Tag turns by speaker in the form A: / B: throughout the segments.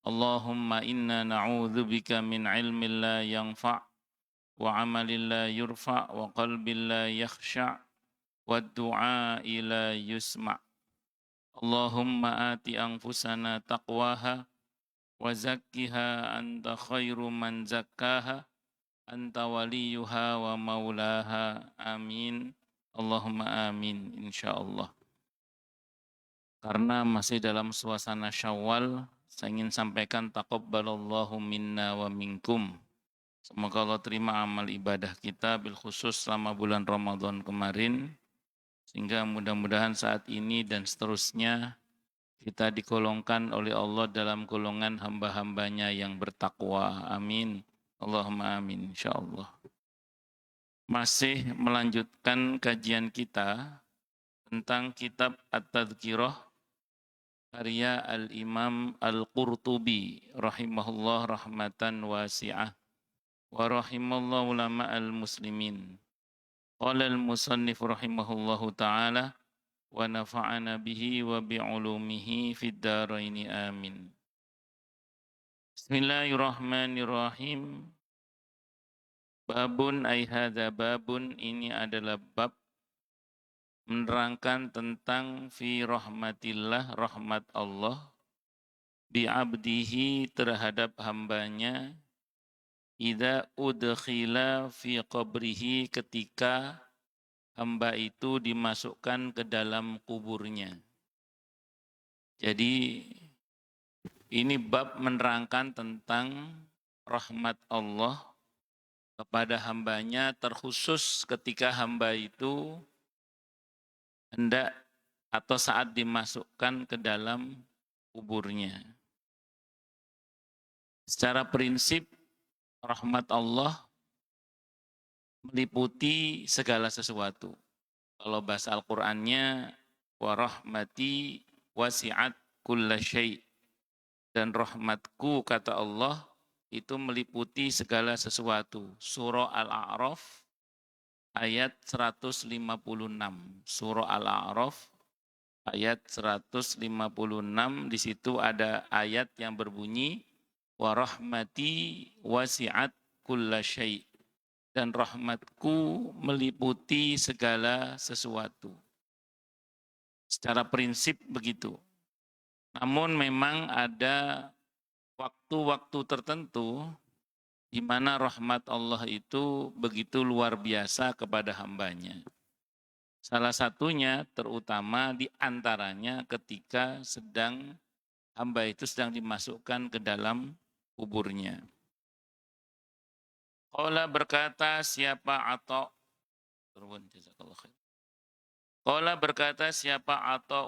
A: Allahumma inna na'udzubika min ilmin la yanfa' wa amalin la yurfa' wa qalbin la yakhsha' wa du'a'i la yusma'. Allahumma ati anfusana taqwaha wa zakkiha anta khairu man zakkaha anta waliyuha wa maulaha. Amin. Allahumma amin insyaallah. Karena masih dalam suasana Syawal, saya ingin sampaikan taqabbalallahu minna wa minkum. Semoga Allah terima amal ibadah kita bil khusus selama bulan Ramadan kemarin, sehingga mudah-mudahan saat ini dan seterusnya kita digolongkan oleh Allah dalam golongan hamba-hambanya yang bertakwa. Amin. Allahumma amin insyaallah. Masih melanjutkan kajian kita tentang kitab At-Tadhkirah karya Al-Imam Al-Qurtubi rahimahullah rahmatan wasi'ah wa rahimallahu ulama al-muslimin. Qala al-musannif rahimahullahu ta'ala wa nafa'ana bihi wa bi'ulumihi fid dharaini amin. Bismillahirrahmanirrahim. Babun ay hadza babun, ini adalah bab menerangkan tentang fi rahmatillah, rahmat Allah bi'abdihi terhadap hambanya idza udkhila fi qabrihi ketika hamba itu dimasukkan ke dalam kuburnya. Jadi ini bab menerangkan tentang rahmat Allah kepada hambanya, terkhusus ketika hamba itu hendak atau saat dimasukkan ke dalam kuburnya. Secara prinsip, rahmat Allah meliputi segala sesuatu. Kalau bahasa Al-Qur'annya, wa rahmati wasi'at kulla syai'. Dan rahmatku, kata Allah, itu meliputi segala sesuatu. Surah Al-A'raf ayat 156. Surah Al-A'raf ayat 156, di situ ada ayat yang berbunyi wa rahmati wasi'at kulla syai'. Dan rahmatku meliputi segala sesuatu. Secara prinsip begitu. Namun memang ada waktu-waktu tertentu di mana rahmat Allah itu begitu luar biasa kepada hambanya. Salah satunya terutama di antaranya ketika hamba itu sedang dimasukkan ke dalam kuburnya. Qala berkata siapa Atha, Qala berkata siapa Atha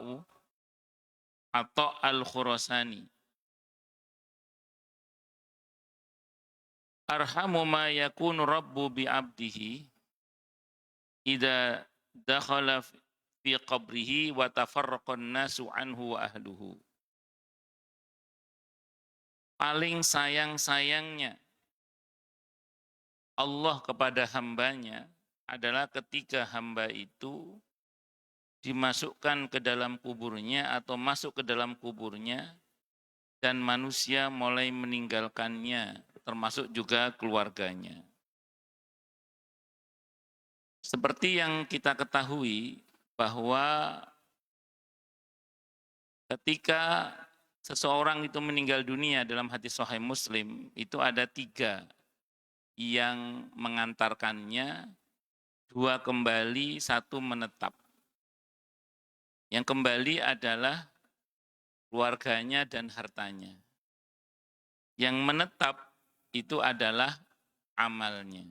A: Al-Khurasani. Arhamu ma yakunu rabbu bi'abdihi idza dakhala fi qabrihi wa tafarraqan nasu anhu wa ahluhu. Paling sayang-sayangnya Allah kepada hambanya adalah ketika hamba itu dimasukkan ke dalam kuburnya atau masuk ke dalam kuburnya dan manusia mulai meninggalkannya, termasuk juga keluarganya. Seperti yang kita ketahui bahwa ketika seseorang itu meninggal dunia dalam hadis Sahih Muslim, itu ada 3 yang mengantarkannya, 2 kembali, 1 menetap. Yang kembali adalah keluarganya dan hartanya. Yang menetap itu adalah amalnya.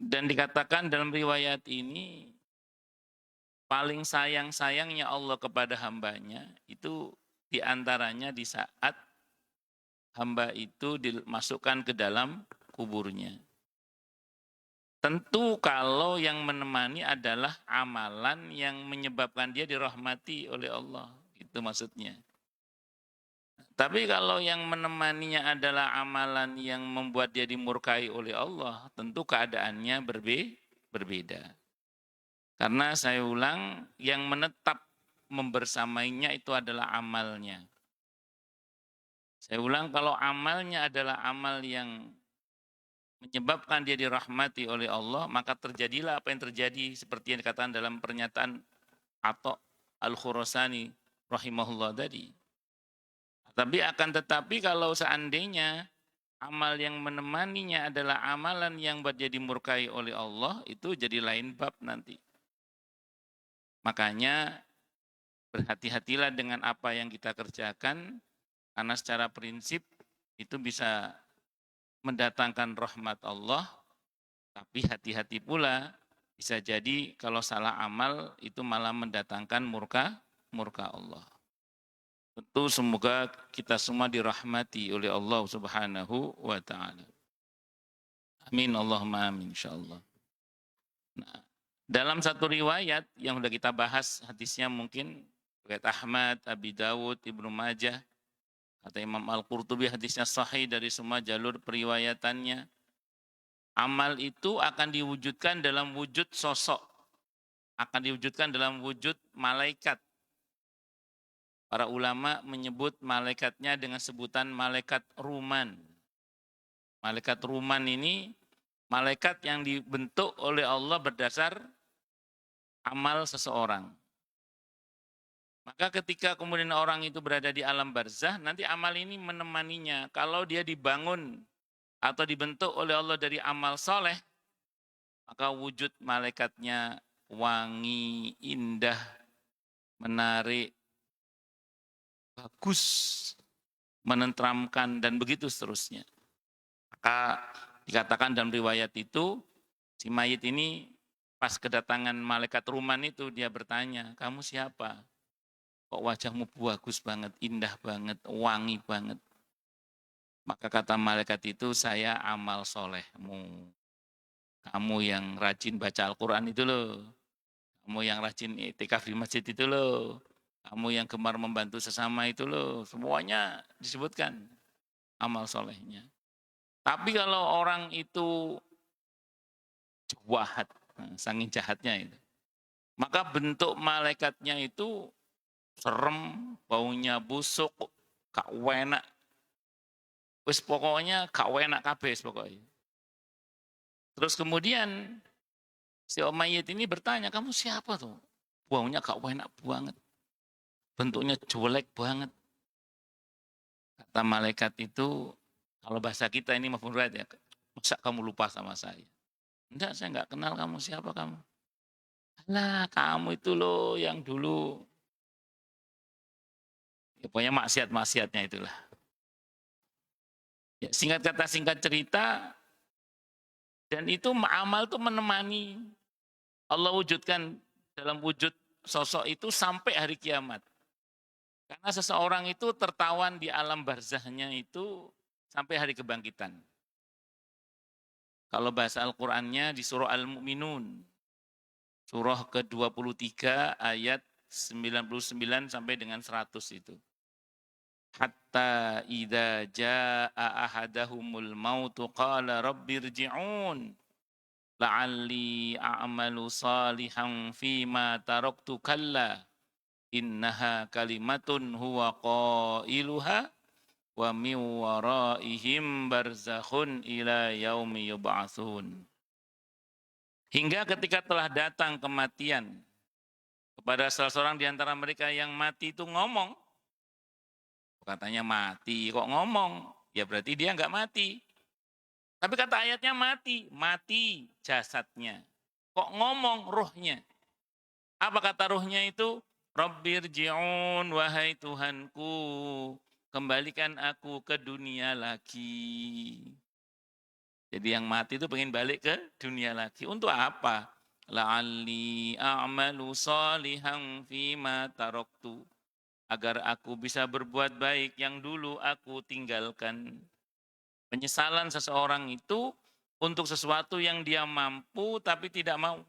A: Dan dikatakan dalam riwayat ini, paling sayang-sayangnya Allah kepada hambanya itu diantaranya di saat hamba itu dimasukkan ke dalam kuburnya. Tentu kalau yang menemani adalah amalan yang menyebabkan dia dirahmati oleh Allah. Itu maksudnya. Tapi kalau yang menemaninya adalah amalan yang membuat dia dimurkai oleh Allah, tentu keadaannya berbeda. Karena saya ulang, yang menetap membersamainya itu adalah amalnya. Saya ulang, kalau amalnya adalah amal yang menyebabkan dia dirahmati oleh Allah, maka terjadilah apa yang terjadi seperti yang dikatakan dalam pernyataan Atha Al-Khurasani rahimahullah tadi. Tetapi kalau seandainya amal yang menemaninya adalah amalan yang buat dia dimurkai oleh Allah, itu jadi lain bab nanti. Makanya berhati-hatilah dengan apa yang kita kerjakan, karena secara prinsip itu bisa mendatangkan rahmat Allah, tapi hati-hati pula bisa jadi kalau salah amal itu malah mendatangkan murka Allah. Tentu semoga kita semua dirahmati oleh Allah Subhanahu wa taala. Amin Allahumma amin insyaallah. Nah, dalam satu riwayat yang sudah kita bahas hadisnya mungkin riwayat Ahmad, Abi Dawud, Ibnu Majah, kata Imam Al-Qurtubi hadisnya sahih dari semua jalur periwayatannya. Amal itu akan diwujudkan dalam wujud sosok, akan diwujudkan dalam wujud malaikat. Para ulama menyebut malaikatnya dengan sebutan malaikat ruman. Malaikat ruman ini malaikat yang dibentuk oleh Allah berdasar amal seseorang. Maka ketika kemudian orang itu berada di alam barzah, nanti amal ini menemaninya. Kalau dia dibangun atau dibentuk oleh Allah dari amal soleh, maka wujud malaikatnya wangi, indah, menarik, bagus, menenteramkan, dan begitu seterusnya. Maka dikatakan dalam riwayat itu, si mayit ini pas kedatangan malaikat ruman itu, dia bertanya, kamu siapa? Kok wajahmu bagus banget, indah banget, wangi banget. Maka kata malaikat itu, saya amal solehmu. Kamu yang rajin baca Al-Quran itu loh. Kamu yang rajin iktikaf di masjid itu loh. Kamu yang gemar membantu sesama itu loh. Semuanya disebutkan amal solehnya. Tapi kalau orang itu jahat, saking jahatnya itu, maka bentuk malaikatnya itu serem, baunya busuk, gak enak. Wis pokoknya gak enak kabeh pokoknya. Terus kemudian si Umayyad ini bertanya, kamu siapa tuh? Baunya gak enak banget. Bentuknya jelek banget. Kata malaikat itu, kalau bahasa kita ini maafun rat ya, masa kamu lupa sama saya? Enggak, saya enggak kenal kamu, siapa kamu? Alah, kamu itu loh yang dulu. Ya, pokoknya maksiat-maksiatnya itulah. Ya, singkat kata, singkat cerita, dan itu amal itu menemani. Allah wujudkan dalam wujud sosok itu sampai hari kiamat. Karena seseorang itu tertawan di alam barzahnya itu sampai hari kebangkitan. Kalau bahasa Al-Qur'annya di surah Al-Mu'minun, surah ke-23 ayat 99 sampai dengan 100 itu. Hatta idza jaa ahadahumul mautu qala rabbirji'un la'alli a'malu salihan fima taraktu kalla innaha kalimatun huwa qailuha wa min waraihim barzakhun ila yaumi yub'atsun. Hingga ketika telah datang kematian kepada salah seorang di antara mereka yang mati itu ngomong, katanya mati, kok ngomong? Ya berarti dia enggak mati. Tapi kata ayatnya mati, mati jasadnya. Kok ngomong ruhnya? Apa kata ruhnya itu? Rabbirji'un, wahai Tuhanku, kembalikan aku ke dunia lagi. Jadi yang mati itu pengen balik ke dunia lagi. Untuk apa? La'alli a'malu salihan fima taraktu. Agar aku bisa berbuat baik yang dulu aku tinggalkan. Penyesalan seseorang itu untuk sesuatu yang dia mampu tapi tidak mau.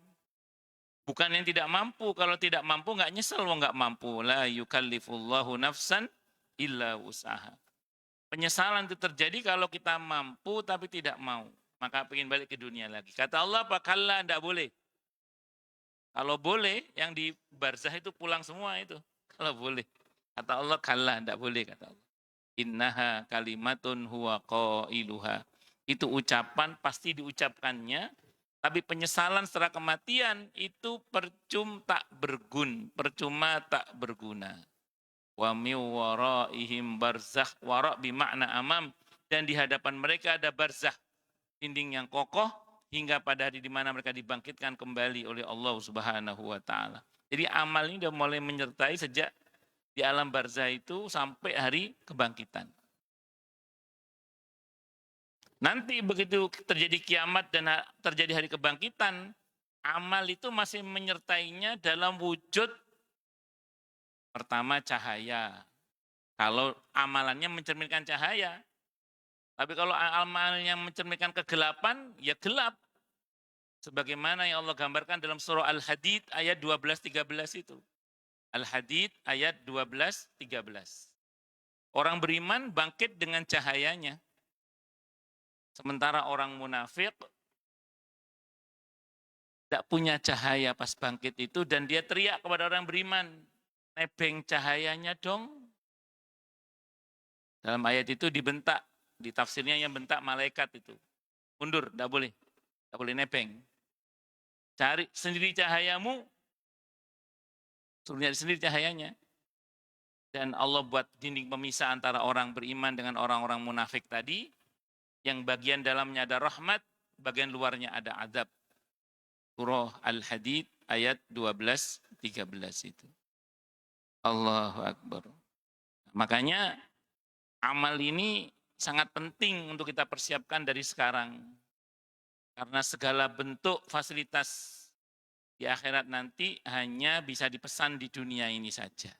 A: Bukan yang tidak mampu, kalau tidak mampu nggak nyesel, nggak mampu. La yukallifullahu nafsan illa usaha. Penyesalan itu terjadi kalau kita mampu tapi tidak mau. Maka ingin balik ke dunia lagi. Kata Allah, apa? Kalla, tidak boleh. Kalau boleh, yang di barzah itu pulang semua itu. Kalau boleh. Kata Allah, kalla, tidak boleh. Kata Allah. Innaha kalimatun huwa qailuha. Itu ucapan pasti diucapkannya, tapi penyesalan setelah kematian itu percuma tak berguna. Wa mi waraihim barzakh, wara bimakna amam, dan di hadapan mereka ada barzakh, dinding yang kokoh hingga pada hari di mana mereka dibangkitkan kembali oleh Allah Subhanahu wa taala. Jadi amal ini sudah mulai menyertai sejak di alam barzah itu sampai hari kebangkitan. Nanti begitu terjadi kiamat dan terjadi hari kebangkitan, amal itu masih menyertainya dalam wujud pertama cahaya. Kalau amalannya mencerminkan cahaya. Tapi kalau amalnya mencerminkan kegelapan, ya gelap. Sebagaimana yang Allah gambarkan dalam surah Al-Hadid ayat 12-13 itu. Al-Hadid ayat 12-13. Orang beriman bangkit dengan cahayanya. Sementara orang munafik tidak punya cahaya pas bangkit itu dan dia teriak kepada orang beriman, nebeng cahayanya dong. Dalam ayat itu dibentak, di tafsirnya yang bentak malaikat itu. Mundur, tidak boleh nebeng. Cari sendiri cahayamu, suruh nyari sendiri cahayanya. Dan Allah buat dinding pemisah antara orang beriman dengan orang-orang munafik tadi, yang bagian dalamnya ada rahmat, bagian luarnya ada azab. Surah Al-Hadid ayat 12-13 itu. Allahu Akbar. Makanya amal ini sangat penting untuk kita persiapkan dari sekarang. Karena segala bentuk fasilitas di akhirat nanti hanya bisa dipesan di dunia ini saja.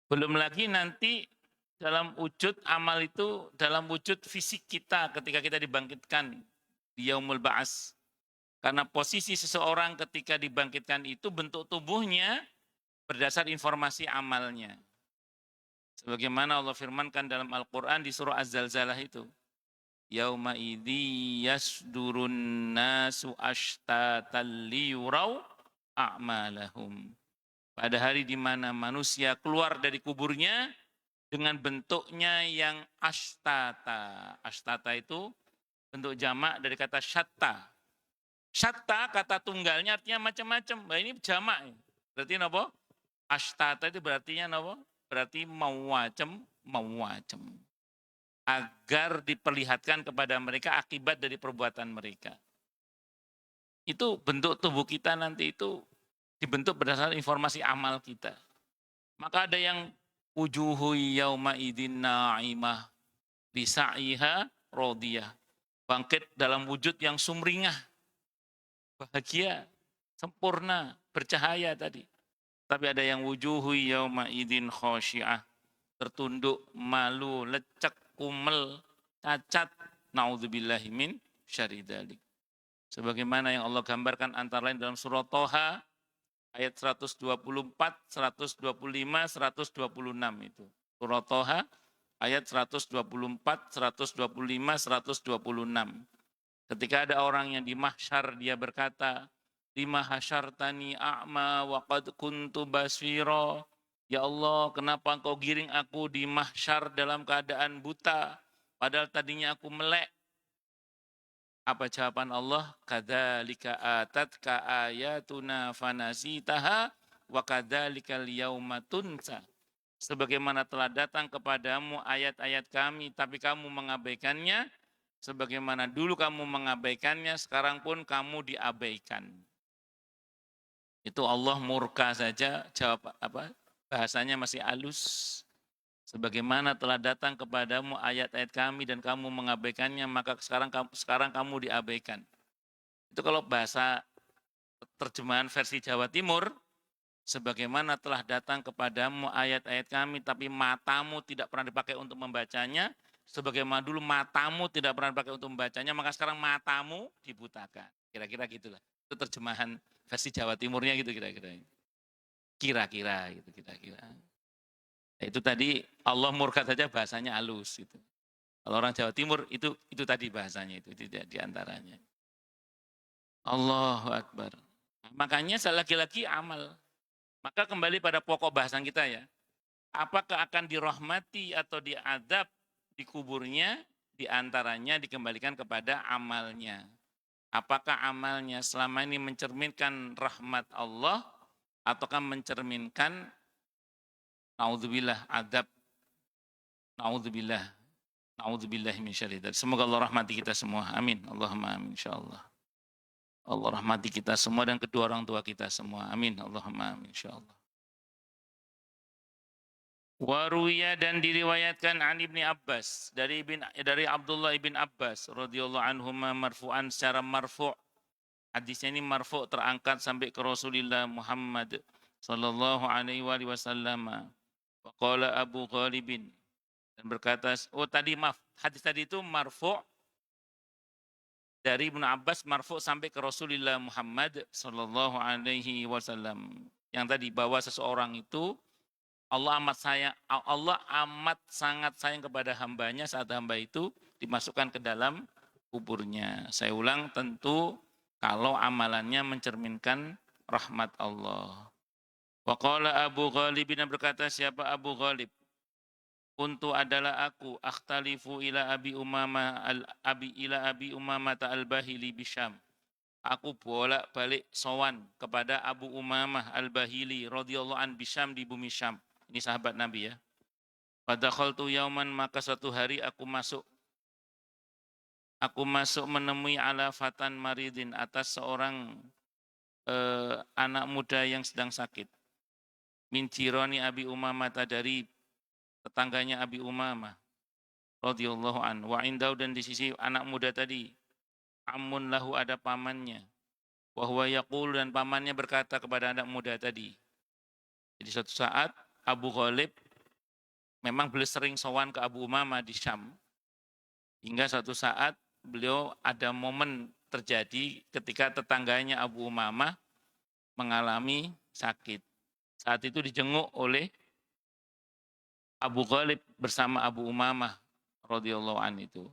A: Belum lagi nanti dalam wujud amal itu, dalam wujud fisik kita ketika kita dibangkitkan di Yaumul Ba'as. Karena posisi seseorang ketika dibangkitkan itu bentuk tubuhnya berdasar informasi amalnya. Sebagaimana Allah firmankan dalam Al-Quran di surah Az-Zalzalah itu. Yauma idzi yasdurun nasu ashtatan liyurau a'malahum. Pada hari di mana manusia keluar dari kuburnya dengan bentuknya yang ashtata. Ashtata itu bentuk jamak dari kata syatta. Syatta kata tunggalnya artinya macam-macam. Nah, ini jamak. Berarti apa? Ashtata itu berartinya apa? Berarti mau-wacem. Agar diperlihatkan kepada mereka akibat dari perbuatan mereka. Itu bentuk tubuh kita nanti itu dibentuk berdasarkan informasi amal kita. Maka ada yang wujuhu yauma idin na'imah bisa'iha radiyah. Bangkit dalam wujud yang sumringah. Bahagia, sempurna, bercahaya tadi. Tapi ada yang wujuhu yauma idin khosyi'ah. Tertunduk, malu, lecek, kumel, cacat. Na'udzubillahi min syarri dzalik. Sebagaimana yang Allah gambarkan antara lain dalam surah Toha ayat 124, 125, 126 itu. Surah Toha ayat 124, 125, 126. Ketika ada orang yang di mahsyar dia berkata, lima hasyartani a'ma wa qad kuntu basira. Ya Allah, kenapa engkau giring aku di mahsyar dalam keadaan buta, padahal tadinya aku melek. Apa jawaban Allah? Kadzalika atatka ayatuna fanasitaha wa kadzalikal yauma tunsa. Sebagaimana telah datang kepadamu ayat-ayat kami, tapi kamu mengabaikannya. Sebagaimana dulu kamu mengabaikannya, sekarang pun kamu diabaikan. Itu Allah murka saja, jawab apa? Bahasanya masih halus. Sebagaimana telah datang kepadamu ayat-ayat kami dan kamu mengabaikannya, maka sekarang kamu diabaikan. Itu kalau bahasa terjemahan versi Jawa Timur, sebagaimana telah datang kepadamu ayat-ayat kami, tapi matamu tidak pernah dipakai untuk membacanya, sebagaimana dulu matamu tidak pernah dipakai untuk membacanya, maka sekarang matamu dibutakan. Kira-kira gitulah. Itu terjemahan versi Jawa Timurnya gitu kira-kira. Kira-kira gitu kira-kira. Itu tadi Allah murka saja bahasanya halus gitu. Kalau orang Jawa Timur itu tadi bahasanya itu tidak diantaranya. Allahu Akbar. Makanya lagi-lagi amal. Maka kembali pada pokok bahasan kita ya. apakah akan dirahmati atau diadab di kuburnya, diantaranya dikembalikan kepada amalnya. Apakah amalnya selama ini mencerminkan rahmat Allah ataukah mencerminkan naudzubillah adab, naudzubillah, naudzubillah min syarri dzalik. Semoga Allah rahmati kita semua. Amin. Allahumma amin insyaallah. Allah rahmati kita semua dan kedua orang tua kita semua. Amin. Allahumma amin insyaallah. Waruya dan diriwayatkan an Ibni Abbas dari Abdullah ibn Abbas radhiyallahu anhuma marfu'an secara marfu'. Hadisnya ini marfu' terangkat sampai ke Rasulullah Muhammad sallallahu alaihi wasallam. Wa qala Abu Ghalibin dan berkata, hadis tadi itu marfu' dari Ibnu Abbas marfu' sampai ke Rasulullah Muhammad sallallahu alaihi wasallam. Yang tadi bahwa seseorang itu Allah amat sangat sayang kepada hambanya saat hamba itu dimasukkan ke dalam kuburnya. Saya ulang, tentu kalau amalannya mencerminkan rahmat Allah. Wa qala Abu Ghalib, berkata siapa Abu Ghalib? Kuntu adalah aku akhtalifu ila Abi Umamah al-Bahili bisyam. Aku bolak-balik sowan kepada Abu Umamah al-Bahili radhiyallahu an bisyam di bumi Syam. Ini sahabat Nabi ya. Fadakhaltu yauman, maka suatu hari aku masuk menemui ala fatan maridin, atas seorang anak muda yang sedang sakit. Min jirani Abi Umamah, dari tetangganya Abi Umamah radhiyallahu an. Wa indau, dan di sisi anak muda tadi amun lahu, ada pamannya. Wa huwa yaqul, dan pamannya berkata kepada anak muda tadi. Jadi suatu saat Abu Ghalib memang beliau sering sowan ke Abu Umamah di Syam. Hingga suatu saat beliau ada momen terjadi ketika tetangganya Abu Umamah mengalami sakit. Saat itu dijenguk oleh Abu Ghalib bersama Abu Umamah radhiyallahu an itu.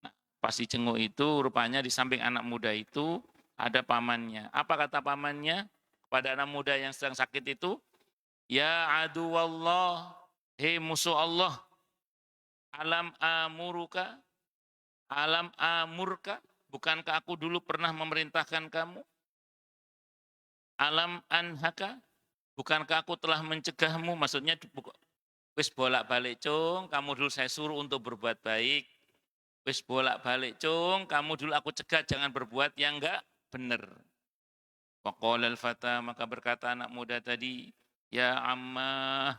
A: Nah, pas dijenguk itu rupanya di samping anak muda itu ada pamannya. Apa kata pamannya kepada anak muda yang sedang sakit itu? Ya aduwallah, hei musuh Allah, alam amurka, bukankah aku dulu pernah memerintahkan kamu? Alam anhaka, bukankah aku telah mencegahmu? Maksudnya wis bolak-balik cung, kamu dulu saya suruh untuk berbuat baik. Wis bolak-balik cung, kamu dulu aku cegah jangan berbuat yang enggak benar. Waqala al-fata, maka berkata anak muda tadi, ya ammah,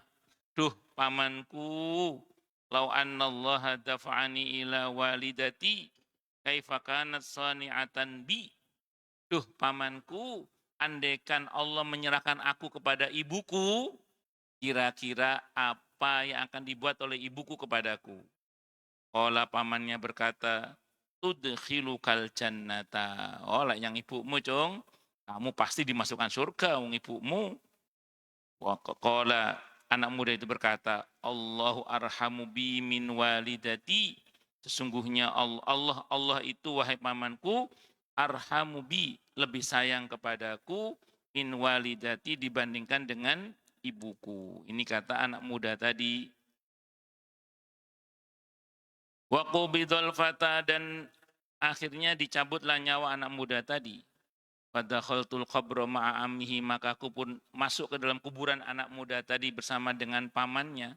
A: duh pamanku, lau annallaha dafa'ani ila walidati, kaifa kanat sani'atan bi. Duh pamanku, andaikan Allah menyerahkan aku kepada ibuku, kira-kira apa yang akan dibuat oleh ibuku kepadaku? Qala, pamannya berkata, tudkhilukal jannata. Oh, lah yang ibumu, cung, kamu pasti dimasukkan surga, ibumu. Qala, anak muda itu berkata, Allahu arhamu bi min walidati. Sesungguhnya Allah itu, wahai pamanku, arhamu bi, lebih sayang kepadaku, min walidati, dibandingkan dengan ibuku. Ini kata anak muda tadi. Wa qubidul fata, dan akhirnya dicabutlah nyawa anak muda tadi. Fadakhaltul qabra ma'a ammihi, maka aku pun masuk ke dalam kuburan anak muda tadi bersama dengan pamannya,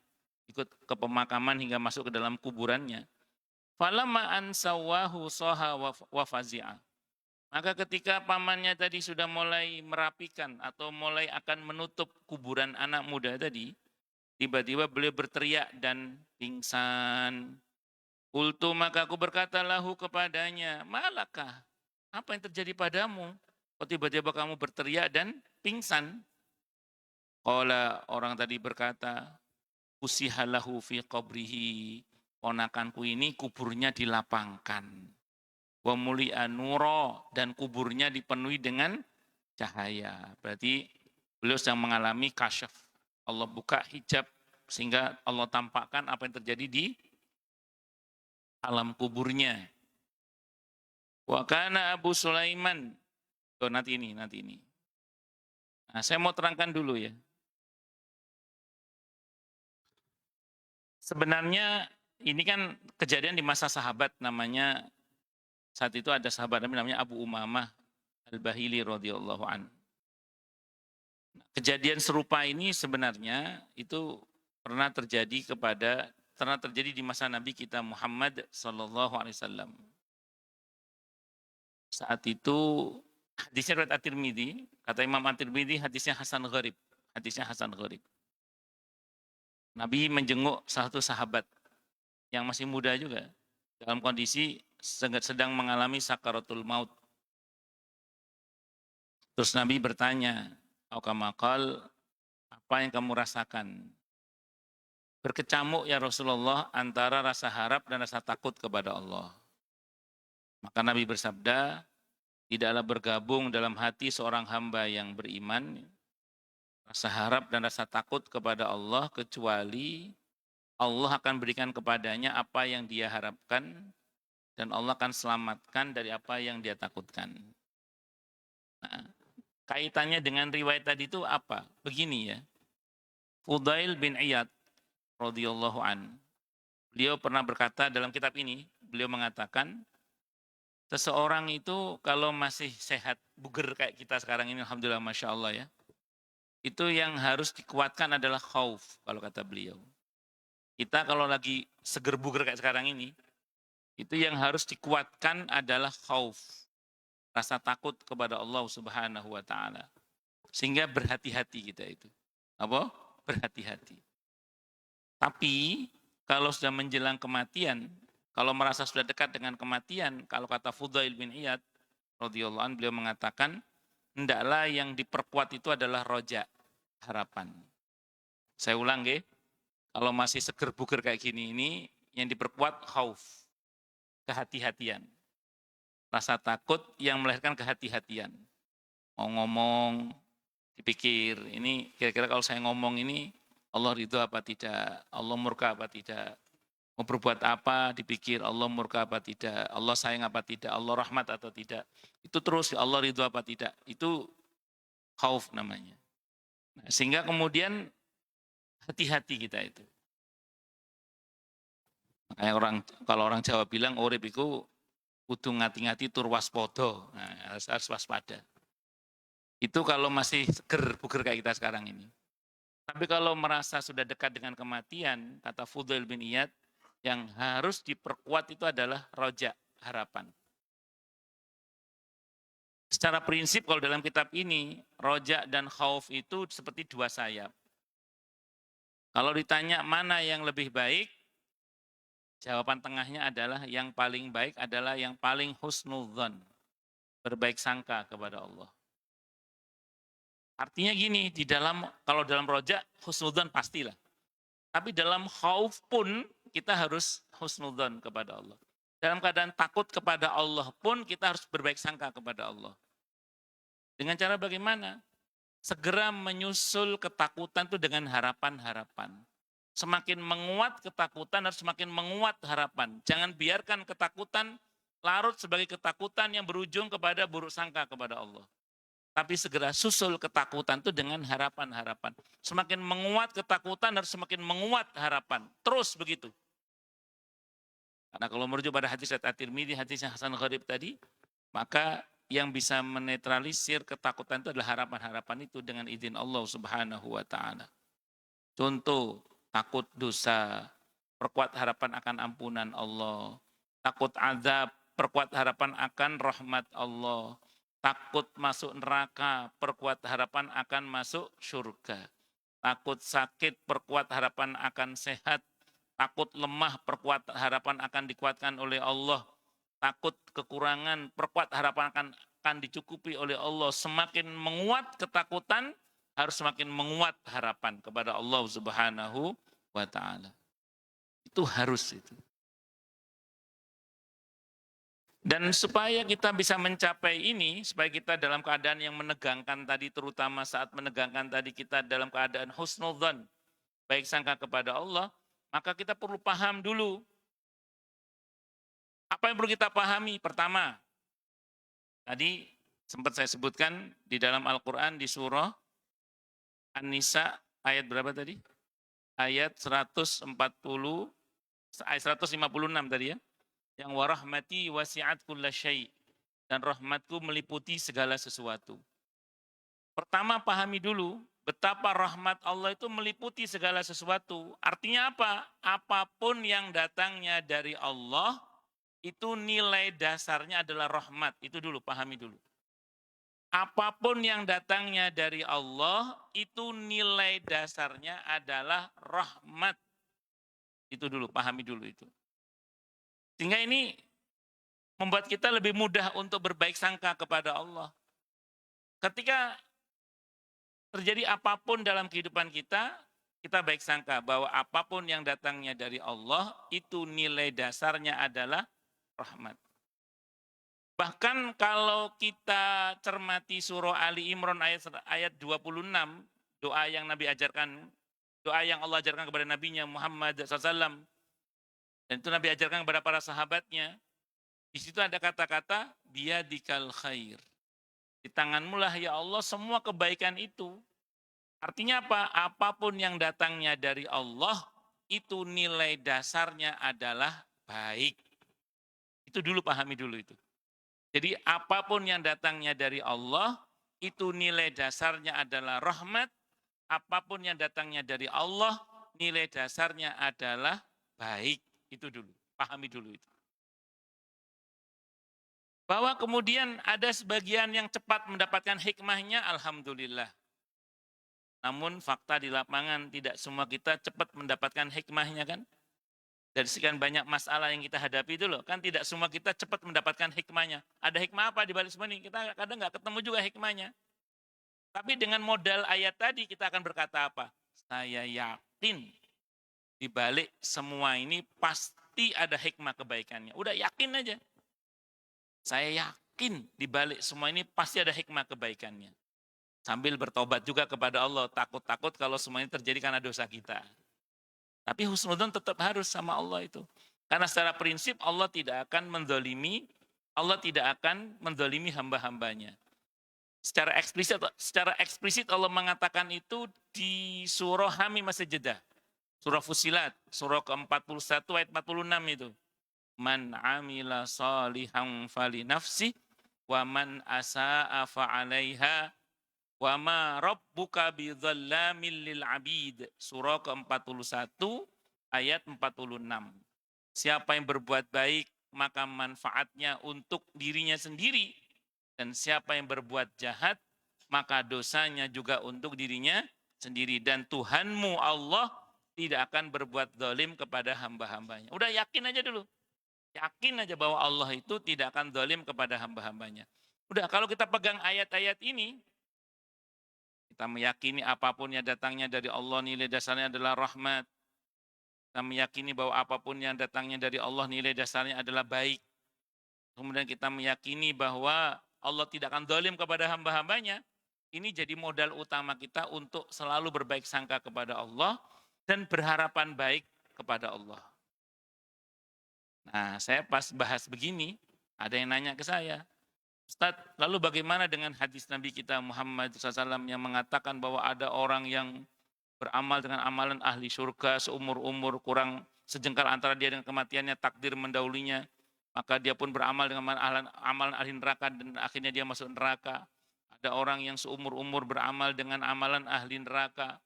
A: ikut ke pemakaman hingga masuk ke dalam kuburannya. Falamma ansawahu saha wa fazi'a. Maka ketika pamannya tadi sudah mulai merapikan atau mulai akan menutup kuburan anak muda tadi, tiba-tiba beliau berteriak dan pingsan. Qultu, maka aku berkata lahu kepadanya, malakah? Apa yang terjadi padamu? Kok tiba-tiba kamu berteriak dan pingsan? Qala, orang tadi berkata, usihalahu fi qabrihi, ponakanku ini kuburnya dilapangkan. Wa muli'a nuro, dan kuburnya dipenuhi dengan cahaya. Berarti beliau sedang mengalami kasyaf. Allah buka hijab sehingga Allah tampakkan apa yang terjadi di alam kuburnya. Wa kana Abu Sulaiman. Nanti ini. Nah, saya mau terangkan dulu ya. Sebenarnya ini kan kejadian di masa sahabat, namanya saat itu ada sahabat namanya Abu Umamah Al-Bahili radhiyallahu an. Kejadian serupa ini sebenarnya itu pernah terjadi di masa Nabi kita Muhammad sallallahu alaihi wasallam. Saat itu hadisnya riwayat At-Tirmidzi, kata Imam At-Tirmidzi hadisnya Hasan Gharib. Hadisnya Hasan Gharib. Nabi menjenguk salah satu sahabat yang masih muda juga dalam kondisi sedang mengalami sakaratul maut. Terus Nabi bertanya, "Aukamakal, apa yang kamu rasakan?" Berkecamuk ya Rasulullah antara rasa harap dan rasa takut kepada Allah. Maka Nabi bersabda, tidaklah bergabung dalam hati seorang hamba yang beriman rasa harap dan rasa takut kepada Allah kecuali Allah akan berikan kepadanya apa yang dia harapkan dan Allah akan selamatkan dari apa yang dia takutkan. Nah, kaitannya dengan riwayat tadi itu apa? Begini ya. Fudail bin Iyad radhiyallahu an. Beliau pernah berkata dalam kitab ini, beliau mengatakan seseorang itu kalau masih sehat, buger kayak kita sekarang ini, alhamdulillah masya Allah ya, itu yang harus dikuatkan adalah khauf kalau kata beliau. Kita kalau lagi seger buger kayak sekarang ini, itu yang harus dikuatkan adalah khauf, rasa takut kepada Allah Subhanahu wa taala. Sehingga berhati-hati kita itu. Apa? Berhati-hati. Tapi kalau sudah menjelang kematian, kalau merasa sudah dekat dengan kematian, kalau kata Fudail bin Iyad radhiyallahu anhu, beliau mengatakan, hendaklah yang diperkuat itu adalah roja, harapan. Saya ulang nggih, kalau masih seger buger kayak gini ini, yang diperkuat khauf, kehati-hatian. Rasa takut yang melahirkan kehati-hatian. Mau ngomong, dipikir, ini kira-kira kalau saya ngomong ini, Allah ridho apa tidak, Allah murka apa tidak, mau berbuat apa, dipikir Allah murka apa tidak, Allah sayang apa tidak, Allah rahmat atau tidak. Itu terus Allah ridho apa tidak, itu khauf namanya. Nah, sehingga kemudian hati-hati kita itu. Makanya kalau orang Jawa bilang urip iku kudu ngati-ngati tur waspada. Nah, harus waspada. Itu kalau masih seger buger kayak kita sekarang ini. Tapi kalau merasa sudah dekat dengan kematian, kata Fudail bin Iyad, yang harus diperkuat itu adalah roja, harapan. Secara prinsip kalau dalam kitab ini, roja dan khauf itu seperti dua sayap. Kalau ditanya mana yang lebih baik, jawaban tengahnya adalah yang paling baik adalah yang paling husnudzon, berbaik sangka kepada Allah. Artinya gini, kalau dalam roja husnudzon pastilah. Tapi dalam khauf pun kita harus husnudzon kepada Allah. Dalam keadaan takut kepada Allah pun kita harus berbaik sangka kepada Allah. Dengan cara bagaimana? Segera menyusul ketakutan itu dengan harapan-harapan. Semakin menguat ketakutan harus semakin menguat harapan. Jangan biarkan ketakutan larut sebagai ketakutan yang berujung kepada buruk sangka kepada Allah. Tapi segera susul ketakutan itu dengan harapan-harapan. Semakin menguat ketakutan harus semakin menguat harapan. Terus begitu. Karena kalau merujuk pada hadis At-Tirmidzi, hadisnya Hasan Gharib tadi, maka yang bisa menetralisir ketakutan itu adalah harapan-harapan itu dengan izin Allah Subhanahu wa taala. Contoh, takut dosa, perkuat harapan akan ampunan Allah. Takut azab, perkuat harapan akan rahmat Allah. Takut masuk neraka, perkuat harapan akan masuk surga. Takut sakit, perkuat harapan akan sehat. Takut lemah, perkuat harapan akan dikuatkan oleh Allah. Takut kekurangan, perkuat harapan akan dicukupi oleh Allah. Semakin menguat ketakutan, harus semakin menguat harapan kepada Allah Subhanahu wa taala. Itu harus itu. Dan supaya kita bisa mencapai ini, supaya kita dalam keadaan yang menegangkan tadi, terutama saat menegangkan tadi kita dalam keadaan husnudzon, baik sangka kepada Allah, maka kita perlu paham dulu. Apa yang perlu kita pahami? Pertama, tadi sempat saya sebutkan di dalam Al-Quran di surah An-Nisa ayat berapa tadi? ayat 140, ayat 156 tadi ya. Yang warahmati wasi'at kulla syai'. Dan rahmatku meliputi segala sesuatu. Pertama pahami dulu betapa rahmat Allah itu meliputi segala sesuatu. Artinya apa? Apapun yang datangnya dari Allah itu nilai dasarnya adalah rahmat. Itu dulu, pahami dulu. Apapun yang datangnya dari Allah itu nilai dasarnya adalah rahmat. Itu dulu, pahami dulu itu. Sehingga ini membuat kita lebih mudah untuk berbaik sangka kepada Allah. Ketika terjadi apapun dalam kehidupan kita, kita baik sangka bahwa apapun yang datangnya dari Allah, itu nilai dasarnya adalah rahmat. Bahkan kalau kita cermati surah Ali Imran ayat 26, doa yang Nabi ajarkan, doa yang Allah ajarkan kepada Nabinya Muhammad SAW, dan itu Nabi ajarkan kepada para sahabatnya, di situ ada kata-kata, biyadikal khair. Di tanganmu lah ya Allah semua kebaikan itu. Artinya apa? Apapun yang datangnya dari Allah, itu nilai dasarnya adalah baik. Itu dulu, pahami dulu itu. Jadi apapun yang datangnya dari Allah, itu nilai dasarnya adalah rahmat. Apapun yang datangnya dari Allah, nilai dasarnya adalah baik. Itu dulu, pahami dulu itu. Bahwa kemudian ada sebagian yang cepat mendapatkan hikmahnya, alhamdulillah. Namun fakta di lapangan tidak semua kita cepat mendapatkan hikmahnya kan. Dari sekian banyak masalah yang kita hadapi itu loh, kan tidak semua kita cepat mendapatkan hikmahnya. Ada hikmah apa di balik semua ini? Kita kadang nggak ketemu juga hikmahnya. Tapi dengan modal ayat tadi kita akan berkata apa? Saya yakin di balik semua ini pasti ada hikmah kebaikannya. Udah yakin aja. Saya yakin di balik semua ini pasti ada hikmah kebaikannya. Sambil bertobat juga kepada Allah, takut-takut kalau semua ini terjadi karena dosa kita. Tapi husnudzon tetap harus sama Allah itu. Karena secara prinsip Allah tidak akan mendolimi, Allah tidak akan mendolimi hamba-hambanya. Secara eksplisit Allah mengatakan itu di surah Hamim As-Sajdah. Surah Fusilat, surah ke-41 ayat 46 itu. Man amila salihan fali nafsi wa man asa'a fa'alaiha wa ma rabbuka bidzallamin lil abid. Surah ke-41 ayat 46. Siapa yang berbuat baik maka manfaatnya untuk dirinya sendiri, dan siapa yang berbuat jahat maka dosanya juga untuk dirinya sendiri, dan Tuhanmu Allah tidak akan berbuat zalim kepada hamba-hambanya. Udah yakin aja dulu. Yakin aja bahwa Allah itu tidak akan zalim kepada hamba-hambanya. Udah, kalau kita pegang ayat-ayat ini, kita meyakini apapun yang datangnya dari Allah nilai dasarnya adalah rahmat. Kita meyakini bahwa apapun yang datangnya dari Allah nilai dasarnya adalah baik. Kemudian kita meyakini bahwa Allah tidak akan zalim kepada hamba-hambanya. Ini jadi modal utama kita untuk selalu berbaik sangka kepada Allah dan berharapan baik kepada Allah. Nah, saya pas bahas begini, ada yang nanya ke saya, Ustadz, lalu bagaimana dengan hadis Nabi kita Muhammad SAW yang mengatakan bahwa ada orang yang beramal dengan amalan ahli surga seumur-umur, kurang sejengkal antara dia dengan kematiannya, takdir mendahulunya, maka dia pun beramal dengan amalan ahli neraka dan akhirnya dia masuk neraka. Ada orang yang seumur-umur beramal dengan amalan ahli neraka,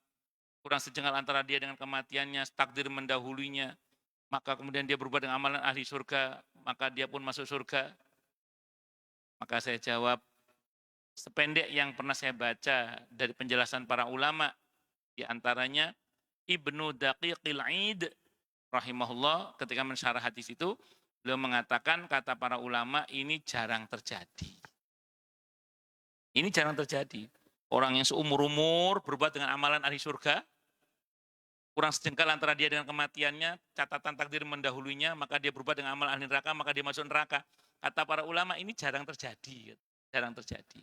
A: kurang sejengkal antara dia dengan kematiannya, takdir mendahulunya, maka kemudian dia berbuat dengan amalan ahli surga, maka dia pun masuk surga. Maka saya jawab, sependek yang pernah saya baca dari penjelasan para ulama, di antaranya Ibnu Daqiqil Aid rahimahullah ketika mensyarah hadis itu, beliau mengatakan kata para ulama ini jarang terjadi. Ini jarang terjadi. Orang yang seumur-umur berbuat dengan amalan ahli surga, kurang sejengkal antara dia dengan kematiannya, catatan takdir mendahulunya, maka dia berbuat dengan amal ahli neraka, maka dia masuk neraka. Kata para ulama ini jarang terjadi. Jarang terjadi.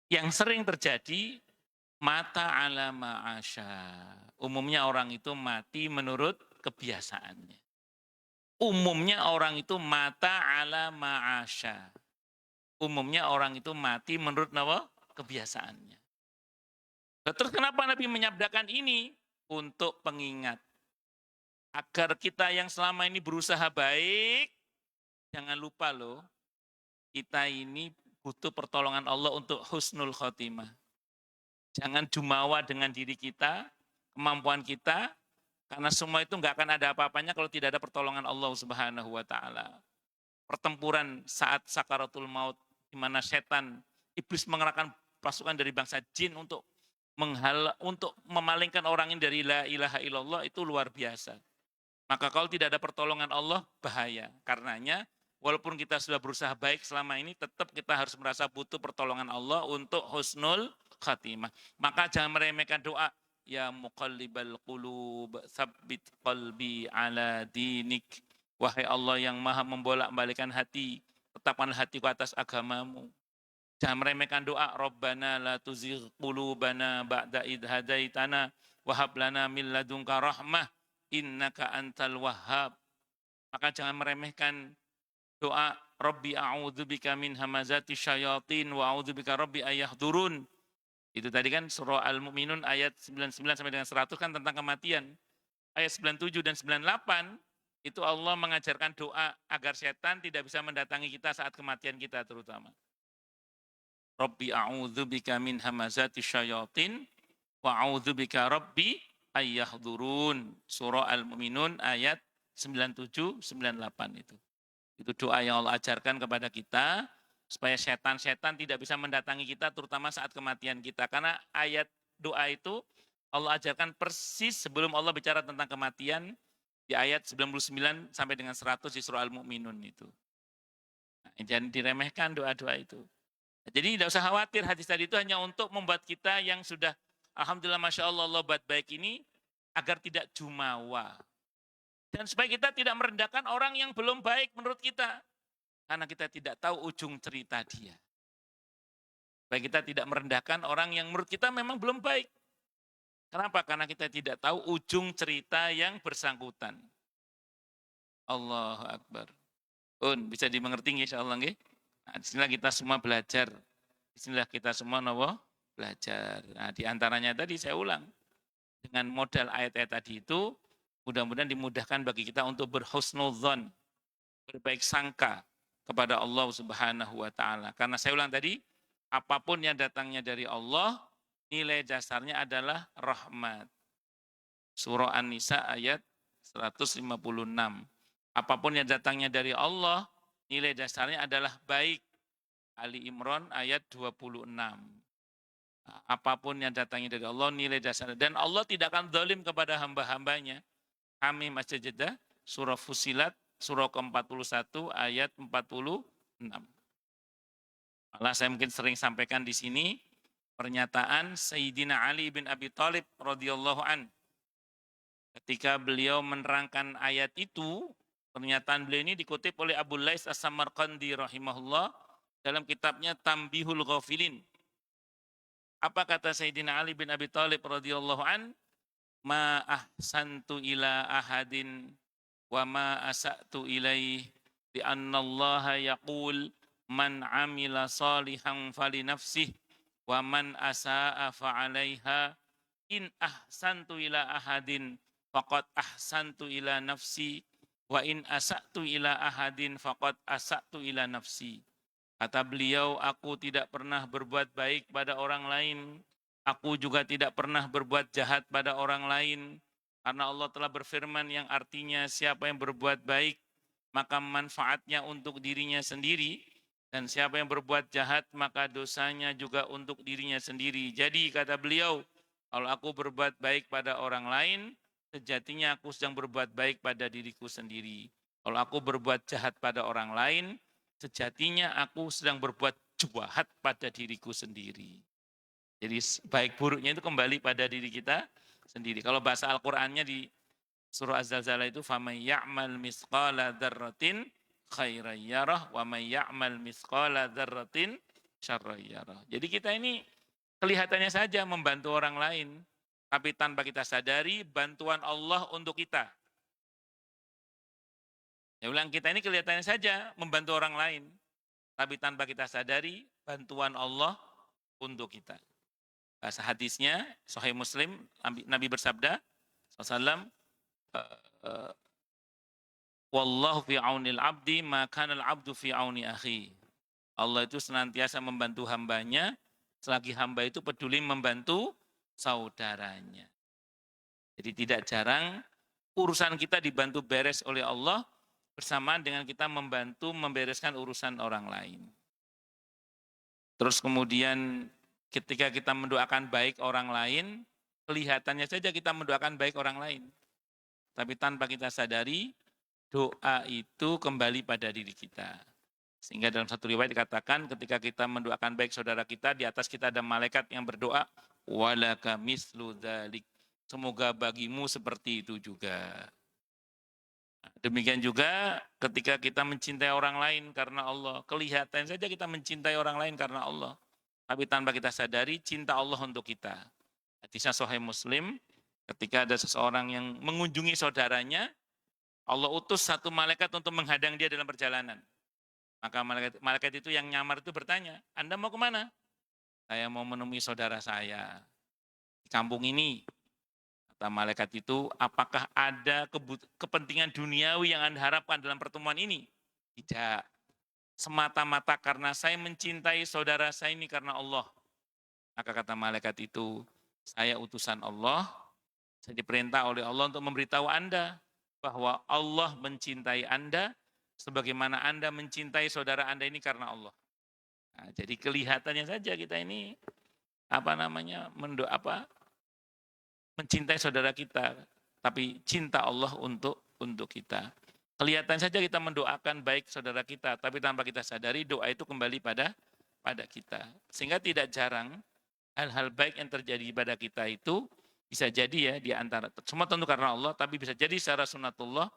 A: Yang sering terjadi, mata ala ma'asya. Umumnya orang itu mati menurut kebiasaannya. Umumnya orang itu mata ala ma'asya. Umumnya orang itu mati menurut kebiasaannya. Terus kenapa Nabi menyabdakan ini? Untuk pengingat. Agar kita yang selama ini berusaha baik, jangan lupa loh, kita ini butuh pertolongan Allah untuk husnul khotimah. Jangan jumawa dengan diri kita, kemampuan kita, karena semua itu nggak akan ada apa-apanya kalau tidak ada pertolongan Allah Subhanahu wa taala. Pertempuran saat sakaratul maut di mana setan, iblis mengerahkan pasukan dari bangsa jin untuk untuk memalingkan orang ini dari la ilaha illallah itu luar biasa. Maka kalau tidak ada pertolongan Allah, bahaya. Karenanya, walaupun kita sudah berusaha baik selama ini, tetap kita harus merasa butuh pertolongan Allah untuk husnul khatimah. Maka jangan meremehkan doa. Ya muqallibal qulub, tsabbit qalbi ala dinik. Wahai Allah yang maha membolak-balikan hati, tetapkanlah hatiku atas agamamu. Jangan meremehkan doa. Rabbana la tuzigh qulubana ba'da idh hadaitana wa hab lana min ladunka rahmah innaka antal wahhab. Maka jangan meremehkan doa Rabbi a'udzubika min hamazati syayatin wa a'udzubika Rabbi ayahdurun. Itu tadi kan surah Al-Mu'minun ayat 99 sampai dengan 100 kan tentang kematian. Ayat 97 dan 98 itu Allah mengajarkan doa agar setan tidak bisa mendatangi kita saat kematian kita terutama. Rabbi a'udzubika min hamazati syayatin wa a'udzubika Rabbi ayyahdurun. Surah Al-Mu'minun ayat 97, 98 itu. Itu doa yang Allah ajarkan kepada kita supaya setan-setan tidak bisa mendatangi kita terutama saat kematian kita. Karena ayat doa itu Allah ajarkan persis sebelum Allah bicara tentang kematian di ayat 99 sampai dengan 100 di surah Al-Mu'minun itu. Nah, jangan diremehkan doa-doa itu. Jadi tidak usah khawatir, hadis tadi itu hanya untuk membuat kita yang sudah alhamdulillah Masya Allah Allah buat baik ini agar tidak jumawa. Dan supaya kita tidak merendahkan orang yang belum baik menurut kita. Karena kita tidak tahu ujung cerita dia. Supaya kita tidak merendahkan orang yang menurut kita memang belum baik. Kenapa? Karena kita tidak tahu ujung cerita yang bersangkutan. Allahu Akbar. Bisa dimengerti insyaallah nggih? Nah, disinilah kita semua belajar. Disinilah kita semua belajar. Nah, di antaranya tadi saya ulang. Dengan modal ayat-ayat tadi itu, mudah-mudahan dimudahkan bagi kita untuk berhusnudzon, berbaik sangka kepada Allah Subhanahu wa taala. Karena saya ulang tadi, apapun yang datangnya dari Allah, nilai dasarnya adalah rahmat. Surah An-Nisa ayat 156. Apapun yang datangnya dari Allah, nilai dasarnya adalah baik. Ali Imran ayat 26. Apapun yang datangnya dari Allah, nilai dasarnya. Dan Allah tidak akan zalim kepada hamba-hambanya. Kami Masjid Jeddah, surah Fusilat, surah ke-41 ayat 46. Malah saya mungkin sering sampaikan di sini pernyataan Sayyidina Ali bin Abi Thalib radhiyallahu an. Ketika beliau menerangkan ayat itu, pernyataan beliau ini dikutip oleh Abu Lais As-Samarqandi rahimahullah dalam kitabnya Tambihul Ghafilin. Apa kata Sayyidina Ali bin Abi Thalib radhiyallahu an? Ma ahsantu ila ahadin wa ma asa'tu ilaih li anna Allah yaqul man amila salihan fali nafsih wa man asa'a fa'alaiha in ahsantu ila ahadin faqad ahsantu ila nafsi wa in asa'tu ila ahadin faqad asa'tu ila nafsi. Kata beliau, aku tidak pernah berbuat baik pada orang lain. Aku juga tidak pernah berbuat jahat pada orang lain. Karena Allah telah berfirman yang artinya siapa yang berbuat baik, maka manfaatnya untuk dirinya sendiri. Dan siapa yang berbuat jahat, maka dosanya juga untuk dirinya sendiri. Jadi kata beliau, kalau aku berbuat baik pada orang lain, sejatinya aku sedang berbuat baik pada diriku sendiri. Kalau aku berbuat jahat pada orang lain, sejatinya aku sedang berbuat jahat pada diriku sendiri. Jadi baik buruknya itu kembali pada diri kita sendiri. Kalau bahasa Al-Qur'annya di surah Az-Zalzalah itu faman ya'mal misqala dzarratin khairan yarah wa may ya'mal misqala dzarratin syarran yarah. Jadi kita ini kelihatannya saja membantu orang lain, tapi tanpa kita sadari bantuan Allah untuk kita. Ya ulang, kita ini kelihatannya saja membantu orang lain, tapi tanpa kita sadari bantuan Allah untuk kita. Bahasa hadisnya, Sahih Muslim, Nabi bersabda, SAW, Wallahu fi aunil abdi, maka al abdu fi auni akhi. Allah itu senantiasa membantu hambanya, selagi hamba itu peduli membantu saudaranya. Jadi tidak jarang urusan kita dibantu beres oleh Allah, bersamaan dengan kita membantu membereskan urusan orang lain. Terus kemudian ketika kita mendoakan baik orang lain, kelihatannya saja kita mendoakan baik orang lain. Tapi tanpa kita sadari, doa itu kembali pada diri kita. Sehingga dalam satu riwayat dikatakan ketika kita mendoakan baik saudara kita, di atas kita ada malaikat yang berdoa, walaka mislu dzalik. Semoga bagimu seperti itu juga. Demikian juga ketika kita mencintai orang lain karena Allah. Kelihatan saja kita mencintai orang lain karena Allah. Tapi tanpa kita sadari cinta Allah untuk kita. Hadisnya Sahih Muslim, ketika ada seseorang yang mengunjungi saudaranya, Allah utus satu malaikat untuk menghadang dia dalam perjalanan. Maka malaikat itu yang nyamar itu bertanya, Anda mau kemana? Saya mau menemui saudara saya di kampung ini. Kata malaikat itu, apakah ada kepentingan duniawi yang Anda harapkan dalam pertemuan ini? Tidak. Semata-mata karena saya mencintai saudara saya ini karena Allah. Maka kata malaikat itu, saya utusan Allah, saya diperintah oleh Allah untuk memberitahu Anda bahwa Allah mencintai Anda sebagaimana Anda mencintai saudara Anda ini karena Allah. Nah, jadi kelihatannya saja kita ini mencintai saudara kita, tapi cinta Allah untuk kita. Kelihatan saja kita mendoakan baik saudara kita, tapi tanpa kita sadari doa itu kembali pada kita. Sehingga tidak jarang hal-hal baik yang terjadi pada kita itu bisa jadi ya di antara, semua tentu karena Allah, tapi bisa jadi secara sunatullah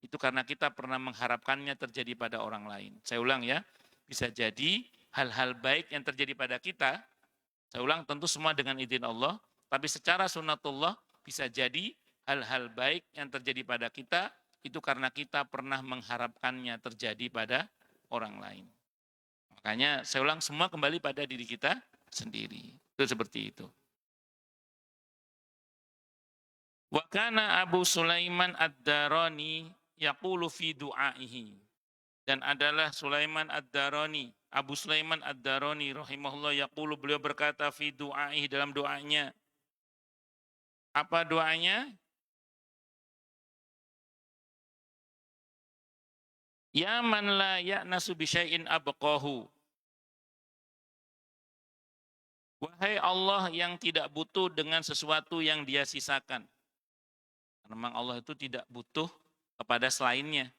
A: itu karena kita pernah mengharapkannya terjadi pada orang lain. Saya ulang ya, bisa jadi hal-hal baik yang terjadi pada kita, saya ulang tentu semua dengan izin Allah, tapi secara sunatullah bisa jadi hal-hal baik yang terjadi pada kita itu karena kita pernah mengharapkannya terjadi pada orang lain. Makanya saya ulang semua kembali pada diri kita sendiri. Itu seperti itu. Wa kana Abu Sulaiman Ad-Darani yaqulu fi du'aihi. Dan adalah Sulaiman Ad-Darani, Abu Sulaiman Ad-Darani rahimahullah yaqulu, beliau berkata fi du'aihi dalam doanya. Apa doanya? Ya man la ya'nasu bi syai'in abqahu. Wahai Allah yang tidak butuh dengan sesuatu yang Dia sisakan. Karena memang Allah itu tidak butuh kepada selainnya.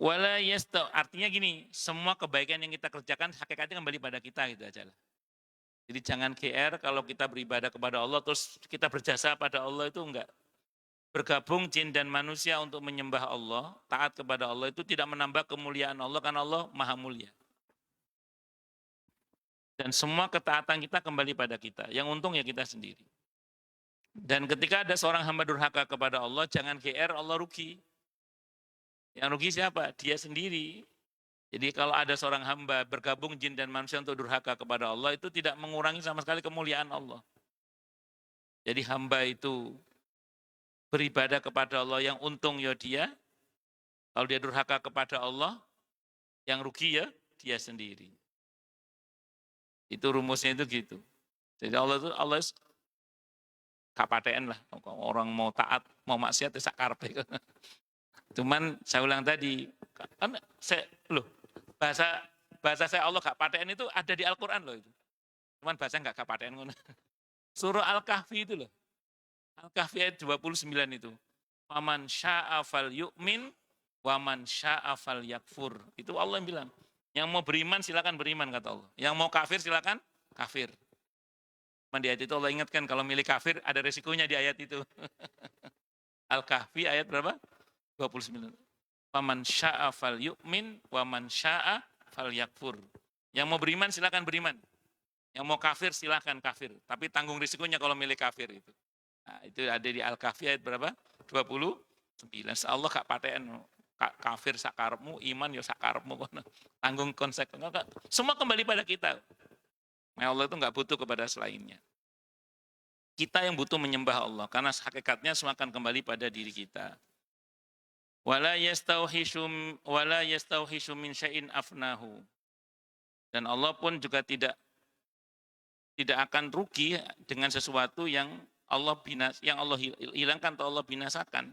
A: Wala yasta, artinya gini, semua kebaikan yang kita kerjakan hakikatnya kembali pada kita gitu aja lah. Jadi jangan GR kalau kita beribadah kepada Allah terus kita berjasa pada Allah, itu enggak. Bergabung jin dan manusia untuk menyembah Allah, taat kepada Allah itu tidak menambah kemuliaan Allah karena Allah maha mulia. Dan semua ketaatan kita kembali pada kita. Yang untung ya kita sendiri. Dan ketika ada seorang hamba durhaka kepada Allah, jangan GR Allah rugi. Yang rugi siapa? Dia sendiri. Jadi kalau ada seorang hamba bergabung jin dan manusia untuk durhaka kepada Allah, itu tidak mengurangi sama sekali kemuliaan Allah. Jadi hamba itu beribadah kepada Allah, yang untung ya dia. Kalau dia durhaka kepada Allah, yang rugi ya dia sendiri. Itu rumusnya itu gitu. Jadi Allah KPTN lah. Orang mau taat, mau maksiat, itu sakarpe. Cuman saya ulang tadi, kan bahasa saya Allah gak paten itu ada di Al-Quran loh itu. Cuman bahasa gak paten. Surah Al-Kahfi itu loh. Al-Kahfi ayat 29 itu. Waman sya'a fal yu'min, waman sya'a fal yakfur. Itu Allah yang bilang. Yang mau beriman silakan beriman kata Allah. Yang mau kafir silakan kafir. Di ayat itu Allah ingatkan kalau milih kafir ada resikonya di ayat itu. Al-Kahfi ayat berapa? 29. Waman sya'a fal yu'min, waman sya'a fal yakfur. Yang mau beriman silakan beriman. Yang mau kafir silakan kafir. Tapi tanggung risikonya kalau milih kafir itu. Nah, itu ada di Al-Kahfi ayat berapa? 29. Allah gak paten kafir sakarepmu, iman ya sakarepmu. Tanggung konsekuensi. Semua kembali pada kita. Allah itu nggak butuh kepada selainnya. Kita yang butuh menyembah Allah, karena hakikatnya semua akan kembali pada diri kita. Wala yastauhishu min syai'in afnahu. Dan Allah pun juga tidak akan rugi dengan sesuatu yang Allah hilangkan atau Allah binasakan.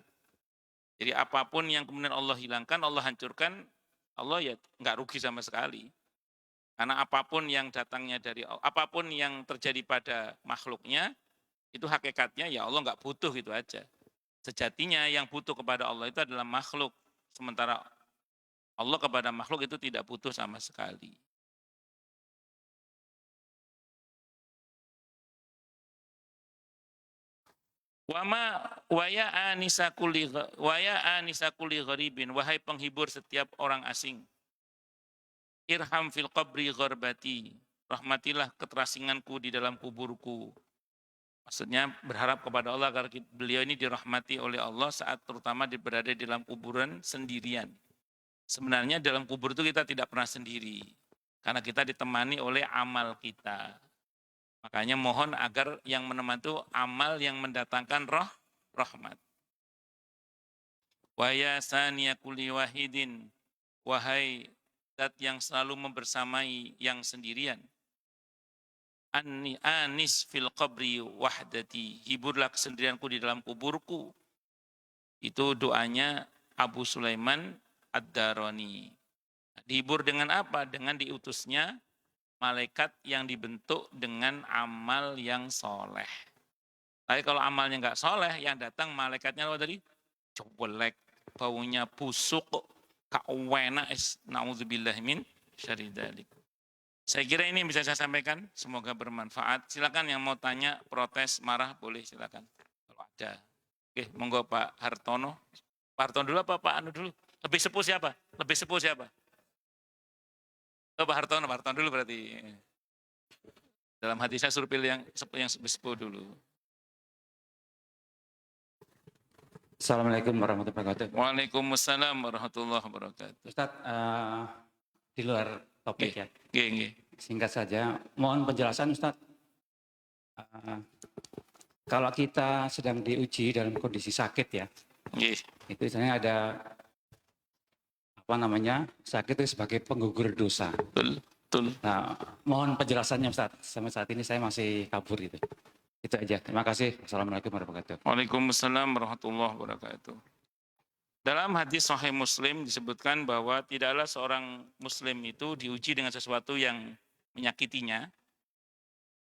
A: Jadi apapun yang kemudian Allah hilangkan, Allah hancurkan, Allah ya nggak rugi sama sekali. Karena apapun yang datangnya dari Allah, apapun yang terjadi pada makhluknya, itu hakikatnya ya Allah nggak butuh gitu aja. Sejatinya yang butuh kepada Allah itu adalah makhluk. Sementara Allah kepada makhluk itu tidak butuh sama sekali. Waya anisa kuli gharibin, wahai penghibur setiap orang asing. Irham fil qabri gharbati, rahmatilah keterasinganku di dalam kuburku. Maksudnya berharap kepada Allah agar beliau ini dirahmati oleh Allah saat terutama berada di dalam kuburan sendirian. Sebenarnya dalam kubur itu kita tidak pernah sendiri. Karena kita ditemani oleh amal kita. Makanya mohon agar yang menemani itu amal yang mendatangkan rahmat. Wa ya saniya kulli wahidin, wahai zat yang selalu membersamai yang sendirian. Anis fil qabri wahdati, hiburlah kesendirianku di dalam kuburku. Itu doanya Abu Sulaiman Ad-Darani. Dihibur dengan apa? Dengan diutusnya malaikat yang dibentuk dengan amal yang soleh. Tapi kalau amalnya nggak soleh, yang datang malaikatnya apa tadi? Jelek, baunya busuk, ka'wena, na'udzubillah min syarri dzalik. Saya kira ini yang bisa saya sampaikan, semoga bermanfaat. Silakan yang mau tanya, protes, marah, boleh silakan. Kalau ada. Oke, monggo Pak Hartono. Pak Hartono dulu apa Pak Anu dulu? Lebih sepuh siapa? Lebih sepuh siapa? Oh, Pak Hartono dulu berarti. Dalam hati saya suruh pilih yang sepuh dulu.
B: Assalamualaikum warahmatullahi wabarakatuh.
A: Waalaikumsalam warahmatullahi wabarakatuh.
B: Ustadz, di luar topik ya.
A: Singkat
B: saja, mohon penjelasan Ustadz. Kalau kita sedang diuji dalam kondisi sakit ya, itu misalnya ada sakit itu sebagai penggugur dosa.
A: Betul.
B: Nah, mohon penjelasannya Ustadz. Sampai saat ini saya masih kabur itu. Itu aja. Terima kasih. Assalamualaikum warahmatullahi wabarakatuh.
A: Waalaikumsalam warahmatullahi wabarakatuh. Dalam hadis Sahih Muslim disebutkan bahwa tidaklah seorang Muslim itu diuji dengan sesuatu yang menyakitinya,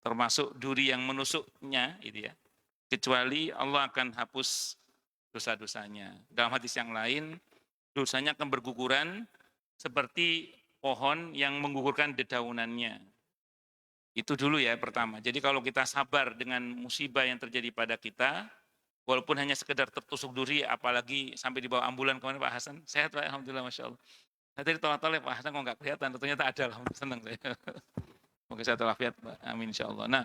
A: termasuk duri yang menusuknya, itu ya, kecuali Allah akan hapus dosa-dosanya. Dalam hadis yang lain, dosanya akan berguguran seperti pohon yang menggugurkan dedaunannya. Itu dulu ya pertama. Jadi kalau kita sabar dengan musibah yang terjadi pada kita, walaupun hanya sekedar tertusuk duri, apalagi sampai dibawa ambulan kemarin Pak Hasan, sehat Pak, alhamdulillah, masya Allah. Saya tadi tolak-tolak Pak Hasan kok nggak kelihatan, ternyata ada, alhamdulillah, senang saya. Semoga saya walafiat Pak, amin insya Allah. Nah,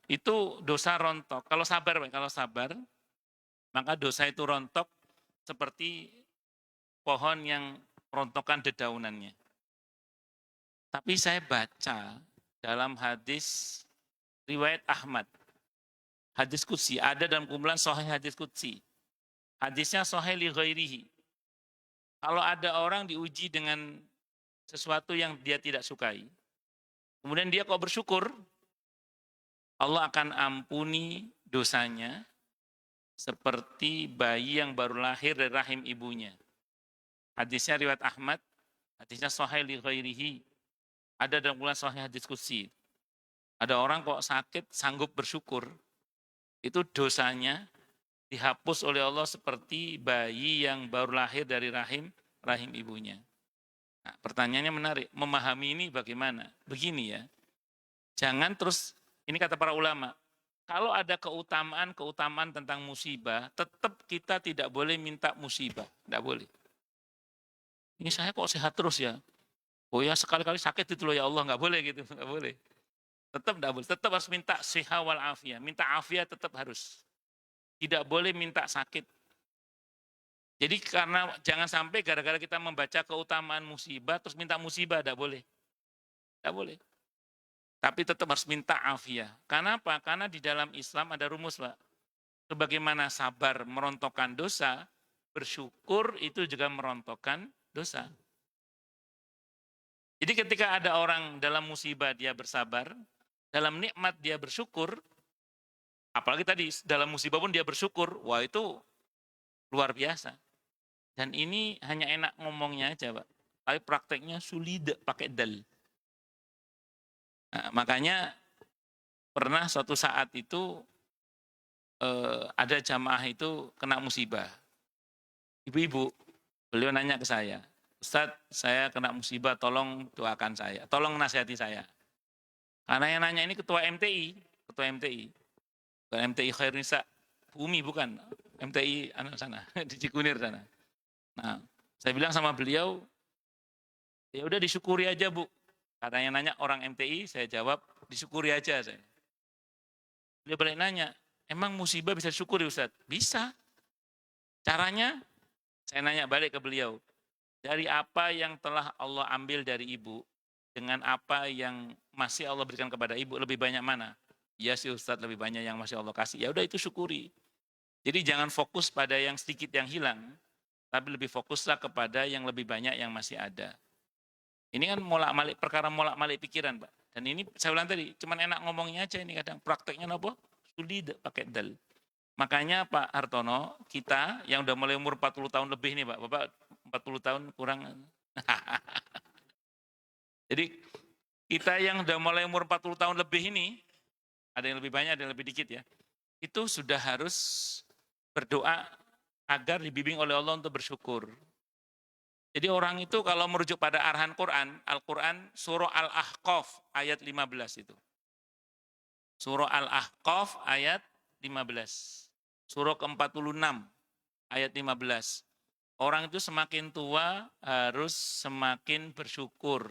A: itu dosa rontok. Kalau sabar Pak, kalau sabar, maka dosa itu rontok seperti pohon yang rontokan dedaunannya. Tapi saya baca dalam hadis riwayat Ahmad, hadis qudsi, ada dalam kumpulan sahih hadis qudsi. Hadisnya sahih li ghairihi. Kalau ada orang diuji dengan sesuatu yang dia tidak sukai, kemudian dia kok bersyukur, Allah akan ampuni dosanya seperti bayi yang baru lahir dari rahim ibunya. Hadisnya riwayat Ahmad, hadisnya sahih li ghairihi. Ada dalam kumpulan sahih hadis qudsi. Ada orang kok sakit sanggup bersyukur, itu dosanya dihapus oleh Allah seperti bayi yang baru lahir dari rahim ibunya. Nah, pertanyaannya menarik, memahami ini bagaimana? Begini ya, jangan terus, ini kata para ulama, kalau ada keutamaan tentang musibah, tetap kita tidak boleh minta musibah, tidak boleh. Ini saya kok sehat terus ya? Oh ya sekali-kali sakit itu loh ya Allah, nggak boleh gitu, nggak boleh. Tetap tidak boleh, tetap harus minta siha wal afiyah, minta afiyah tetap harus. Tidak boleh minta sakit. Jadi karena jangan sampai gara-gara kita membaca keutamaan musibah, terus minta musibah, tidak boleh. Tidak boleh. Tapi tetap harus minta afiah. Karena apa? Karena di dalam Islam ada rumus, Pak. Sebagaimana sabar merontokkan dosa, bersyukur itu juga merontokkan dosa. Jadi ketika ada orang dalam musibah dia bersabar, dalam nikmat dia bersyukur, apalagi tadi dalam musibah pun dia bersyukur, wah itu luar biasa. Dan ini hanya enak ngomongnya aja, Pak. Tapi prakteknya sulit pakai dal. Nah, makanya pernah suatu saat itu ada jamaah itu kena musibah. Ibu-ibu, beliau nanya ke saya, Ustadz, saya kena musibah, tolong doakan saya, tolong nasihati saya. Karena yang nanya ini ketua MTI, bukan MTI Khairunisa Bumi, bukan MTI sana di Cikunir sana. Nah, saya bilang sama beliau, ya udah disyukuri aja Bu. Karena yang nanya orang MTI, saya jawab disyukuri aja saya. Beliau balik nanya, emang musibah bisa disyukuri Ustadz? Bisa. Caranya, saya nanya balik ke beliau, dari apa yang telah Allah ambil dari ibu, dengan apa yang masih Allah berikan kepada ibu, lebih banyak mana? Ya sih Ustadz, lebih banyak yang masih Allah kasih. Ya udah itu syukuri. Jadi jangan fokus pada yang sedikit yang hilang, tapi lebih fokuslah kepada yang lebih banyak yang masih ada. Ini kan perkara molak-malik pikiran, Pak. Dan ini saya ulang tadi, cuman enak ngomongnya aja ini kadang. Prakteknya apa? Sulit pakai dal. Makanya Pak Hartono, kita yang udah mulai umur 40 tahun lebih nih Pak, Bapak 40 tahun kurang. Jadi kita yang udah mulai umur 40 tahun lebih ini, ada yang lebih banyak, ada yang lebih dikit ya, itu sudah harus berdoa agar dibimbing oleh Allah untuk bersyukur. Jadi orang itu kalau merujuk pada arahan Quran, Al-Quran surah Al-Ahqaf ayat 15 itu. Surah Al-Ahqaf ayat 15. Surah ke-46 ayat 15. Orang itu semakin tua harus semakin bersyukur.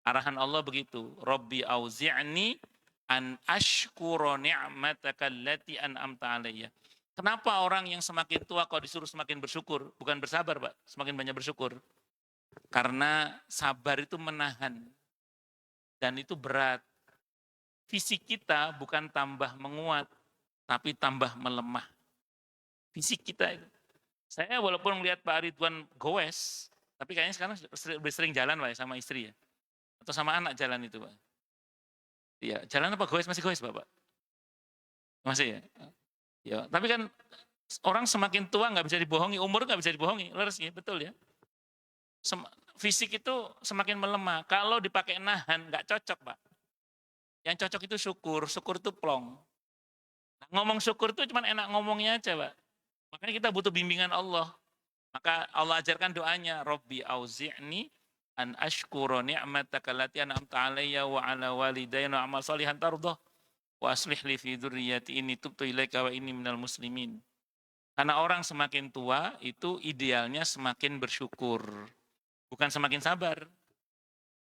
A: Arahan Allah begitu. Rabbi auzi'ni an ashkura ni'mataka allati an'amta alayya. Kenapa orang yang semakin tua kalau disuruh semakin bersyukur? Bukan bersabar, Pak. Semakin banyak bersyukur. Karena sabar itu menahan. Dan itu berat. Fisik kita bukan tambah menguat, tapi tambah melemah. Fisik kita itu. Saya walaupun melihat Pak Ridwan goes, tapi kayaknya sekarang lebih sering jalan Pak sama istri ya. Atau sama anak jalan itu Pak. Iya, jalan apa goes? Masih goes Bapak? Masih ya? Ya, tapi kan orang semakin tua nggak bisa dibohongi, umur nggak bisa dibohongi, leres ya, betul ya. Fisik itu semakin melemah. Kalau dipakai nahan nggak cocok Pak. Yang cocok itu syukur itu plong. Nah, ngomong syukur itu cuma enak ngomongnya aja Pak. Makanya kita butuh bimbingan Allah. Maka Allah ajarkan doanya, Rabbi auzi'ni an ashkura ni'mataka allati an'amta 'alayya wa 'ala walidayya wa amal salihan tardah wa aslih li fi dzurriyyati inni tubtu ilaika wa inni minal muslimin. Karena orang semakin tua itu idealnya semakin bersyukur, bukan semakin sabar.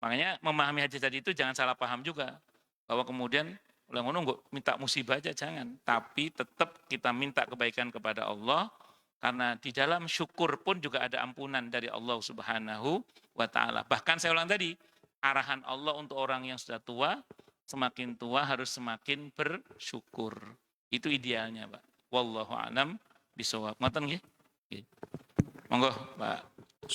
A: Makanya memahami hadis tadi itu jangan salah paham juga, bahwa kemudian oleh ngono minta musibah aja jangan, tapi tetap kita minta kebaikan kepada Allah. Karena di dalam syukur pun juga ada ampunan dari Allah Subhanahu wa Ta'ala. Bahkan saya ulang tadi, arahan Allah untuk orang yang sudah tua, semakin tua harus semakin bersyukur. Itu idealnya, Pak. Wallahu a'lam bishawab. Ngoten nggih? Monggo, Pak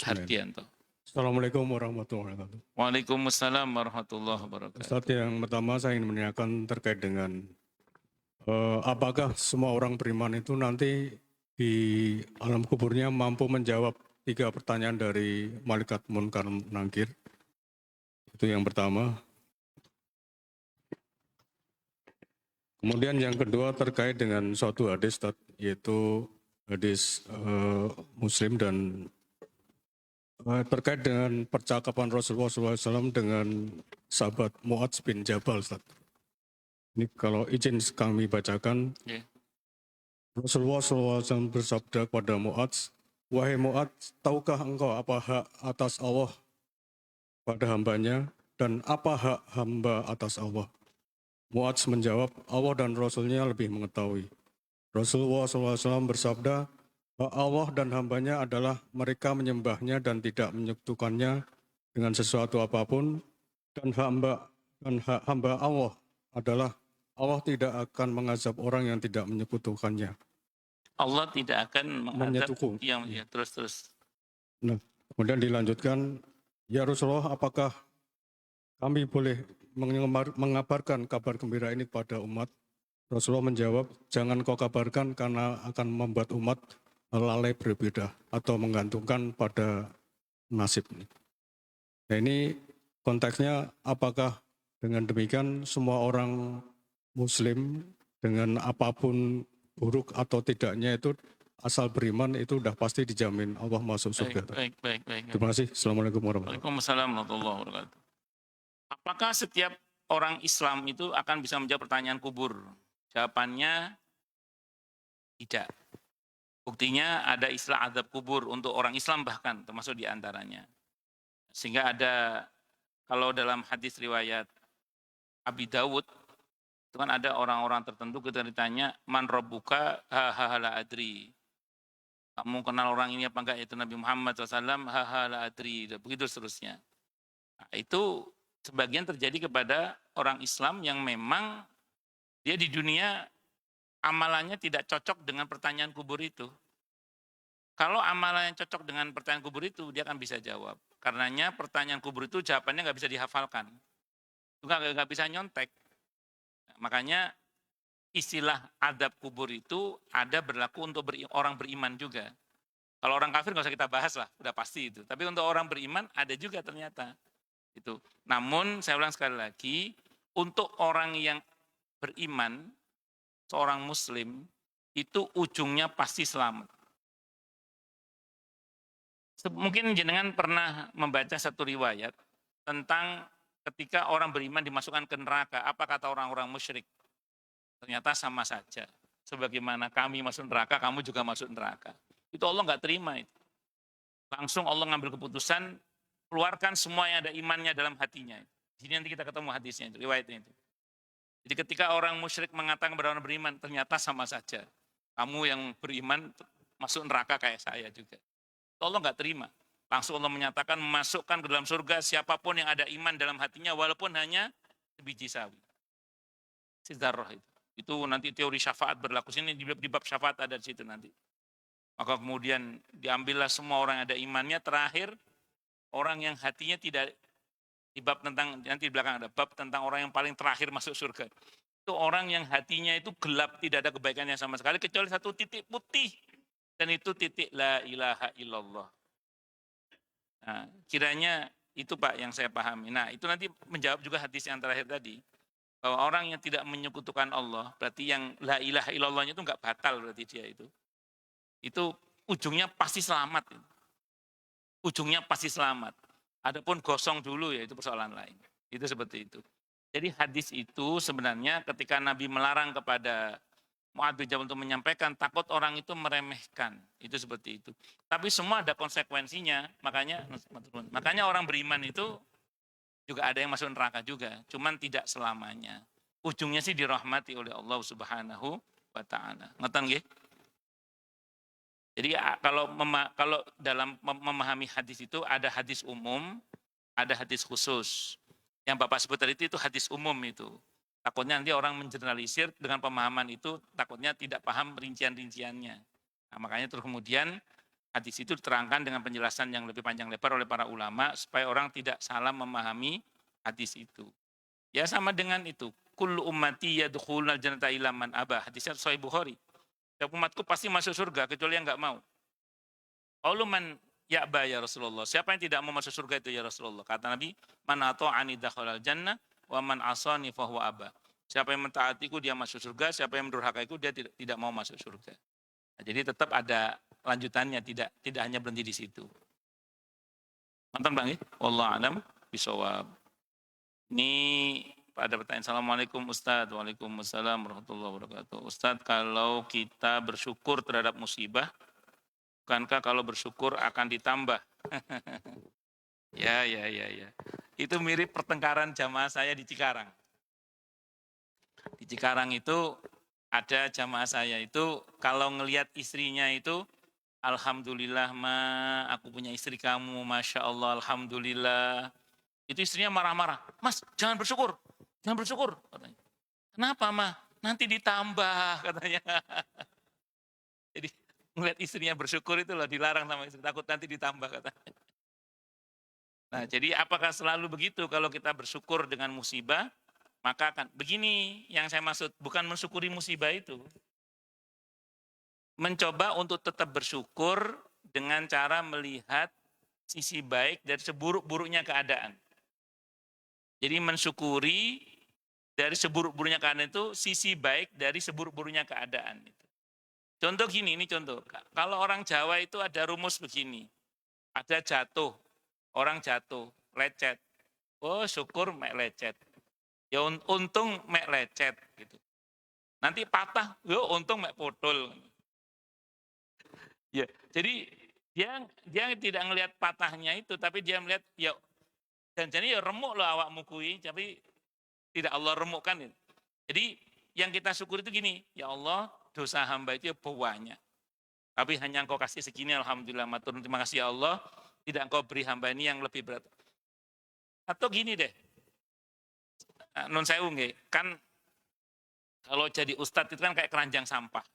A: Hardianto.
C: Assalamualaikum warahmatullahi wabarakatuh.
A: Waalaikumsalam warahmatullahi wabarakatuh.
C: Ustaz, yang pertama saya ingin menanyakan terkait dengan apakah semua orang beriman itu nanti di alam kuburnya mampu menjawab 3 pertanyaan dari malaikat Munkar Nangkir? Itu yang pertama. Kemudian yang kedua terkait dengan suatu hadis, yaitu hadis Muslim dan terkait dengan percakapan Rasulullah SAW dengan sahabat Mu'adz bin Jabal, Ustaz. Ini kalau izin kami bacakan.
A: Yeah.
C: Rasulullah SAW bersabda kepada Mu'adz, "Wahai Mu'adz, tahukah engkau apa hak atas Allah pada hambanya dan apa hak hamba atas Allah?" Mu'adz menjawab, "Allah dan Rasulnya lebih mengetahui." Rasulullah SAW bersabda, "Hak Allah dan hambanya adalah mereka menyembahnya dan tidak menyekutukannya dengan sesuatu apapun, dan Dan hak hamba Allah adalah Allah tidak akan mengazab orang yang tidak menyekutukannya.
A: Allah tidak akan menghadap
C: Menyetuku.
A: yang ya, terus.
C: Nah, kemudian dilanjutkan, ya Rasulullah, apakah kami boleh mengabarkan kabar gembira ini kepada umat? Rasulullah menjawab, jangan kau kabarkan karena akan membuat umat lalai berbeda atau menggantungkan pada nasib. Nah, ini konteksnya apakah dengan demikian semua orang Muslim dengan apapun buruk atau tidaknya itu asal beriman itu udah pasti dijamin Allah masuk surga.
A: Baik.
C: Terima kasih. Assalamualaikum warahmatullahi wabarakatuh.
A: Waalaikumsalam warahmatullahi wabarakatuh. Apakah setiap orang Islam itu akan bisa menjawab pertanyaan kubur? Jawabannya tidak. Buktinya ada istilah azab kubur untuk orang Islam bahkan termasuk diantaranya. Sehingga ada, kalau dalam hadis riwayat Abi Dawud, itu kan ada orang-orang tertentu ketika ditanya, man rabbuka la adri. Kamu kenal orang ini apa enggak? Itu Nabi Muhammad SAW, la adri. Begitu seterusnya. Nah, itu sebagian terjadi kepada orang Islam yang memang dia di dunia amalannya tidak cocok dengan pertanyaan kubur itu. Kalau amalannya cocok dengan pertanyaan kubur itu, dia akan bisa jawab. Karenanya pertanyaan kubur itu jawabannya nggak bisa dihafalkan. Nggak bisa nyontek. Makanya istilah adab kubur itu ada berlaku untuk orang beriman juga. Kalau orang kafir nggak usah kita bahas lah, udah pasti itu. Tapi untuk orang beriman ada juga ternyata. Itu. Namun saya ulang sekali lagi, untuk orang yang beriman, seorang muslim, itu ujungnya pasti selamat. Mungkin jenengan pernah membaca satu riwayat tentang ketika orang beriman dimasukkan ke neraka, apa kata orang-orang musyrik? Ternyata sama saja. Sebagaimana kami masuk neraka, kamu juga masuk neraka. Itu Allah nggak terima itu. Langsung Allah ngambil keputusan, keluarkan semua yang ada imannya dalam hatinya. Di sini nanti kita ketemu hadisnya itu, riwayatnya itu. Jadi ketika orang musyrik mengatakan kepada orang beriman, ternyata sama saja. Kamu yang beriman masuk neraka kayak saya juga. Itu Allah nggak terima. Langsung Allah menyatakan masukkan ke dalam surga siapapun yang ada iman dalam hatinya walaupun hanya sebiji sawi. Sidarroh itu. Itu nanti teori syafaat berlaku. Sini di bab syafaat ada di situ nanti. Maka kemudian diambillah semua orang yang ada imannya. Terakhir orang yang hatinya tidak, di bab tentang, nanti di belakang ada bab tentang orang yang paling terakhir masuk surga. Itu orang yang hatinya itu gelap, tidak ada kebaikannya sama sekali kecuali satu titik putih. Dan itu titik la ilaha illallah. Nah, kiranya itu Pak yang saya pahami. Nah, itu nanti menjawab juga hadis yang terakhir tadi. Bahwa orang yang tidak menyekutukan Allah, berarti yang la ilaha illallahnya itu enggak batal berarti dia itu. Itu ujungnya pasti selamat. Ujungnya pasti selamat. Adapun gosong dulu ya itu persoalan lain. Itu seperti itu. Jadi hadis itu sebenarnya ketika Nabi melarang kepada Mu'adz bin Jabal untuk menyampaikan, takut orang itu meremehkan. Itu seperti itu. Tapi semua ada konsekuensinya. Makanya orang beriman itu juga ada yang masuk neraka juga. Cuman tidak selamanya. Ujungnya sih dirahmati oleh Allah Subhanahu wa ta'ala. Ngerti nggih? Jadi kalau dalam memahami hadis itu ada hadis umum, ada hadis khusus. Yang Bapak sebut tadi itu hadis umum itu. Takutnya nanti orang mengeneralisir dengan pemahaman itu, takutnya tidak paham rincian-rinciannya. Nah, makanya terus kemudian hadis itu diterangkan dengan penjelasan yang lebih panjang lebar oleh para ulama supaya orang tidak salah memahami hadis itu. Ya sama dengan itu. Kullu ummati yadkhulunal jannata illa man aba. Hadisnya Sahih Bukhari. Setiap umatku pasti masuk surga kecuali yang enggak mau. Qaulu man ya'ba ya Rasulullah. Siapa yang tidak mau masuk surga itu ya Rasulullah? Kata Nabi, man ata'ani dakhalal jannah wa man asani fahuwa aba. Siapa yang mentaatiku dia masuk surga, siapa yang mendurhakaiku dia tidak mau masuk surga. Nah, jadi tetap ada lanjutannya, tidak hanya berhenti di situ. Mantan Bang, wallahu a'lam bishawab. Ini ada pertanyaan. Assalamualaikum Ustadz. Waalaikumsalam warahmatullahi wabarakatuh. Ustadz, kalau kita bersyukur terhadap musibah, bukankah kalau bersyukur akan ditambah? Ya. Itu mirip pertengkaran jamaah saya di Cikarang. Di Cikarang itu ada jamaah saya itu kalau ngelihat istrinya itu, alhamdulillah ma, aku punya istri kamu, masya Allah, alhamdulillah. Itu istrinya marah-marah. Mas, jangan bersyukur. Jangan bersyukur. Katanya. Kenapa, Ma? Nanti ditambah, katanya. Jadi, ngeliat istrinya bersyukur itu loh, dilarang sama istri. Takut nanti ditambah, katanya. Nah, jadi apakah selalu begitu kalau kita bersyukur dengan musibah? Maka akan begini yang saya maksud, bukan mensyukuri musibah itu. Mencoba untuk tetap bersyukur dengan cara melihat sisi baik dari seburuk-buruknya keadaan. Jadi mensyukuri dari seburuk-buruknya keadaan itu sisi baik dari seburuk-buruknya keadaan. Contoh gini, ini contoh. Kalau orang Jawa itu ada rumus begini. Ada jatuh, orang jatuh, lecet. Oh syukur mek lecet. Ya untung mek lecet gitu. Nanti patah, yo untung mek potol. Ya, jadi dia tidak ngelihat patahnya itu, tapi dia melihat ya dan jadi ya remuk loh awakmu kui, tapi tidak Allah remukkan itu. Jadi yang kita syukur itu gini, ya Allah dosa hamba itu ya banyak. Tapi hanya engkau kasih segini, alhamdulillah matur terima kasih ya Allah, tidak engkau beri hamba ini yang lebih berat. Atau gini deh, nun sewu nggih, kan kalau jadi ustadz itu kan kayak keranjang sampah.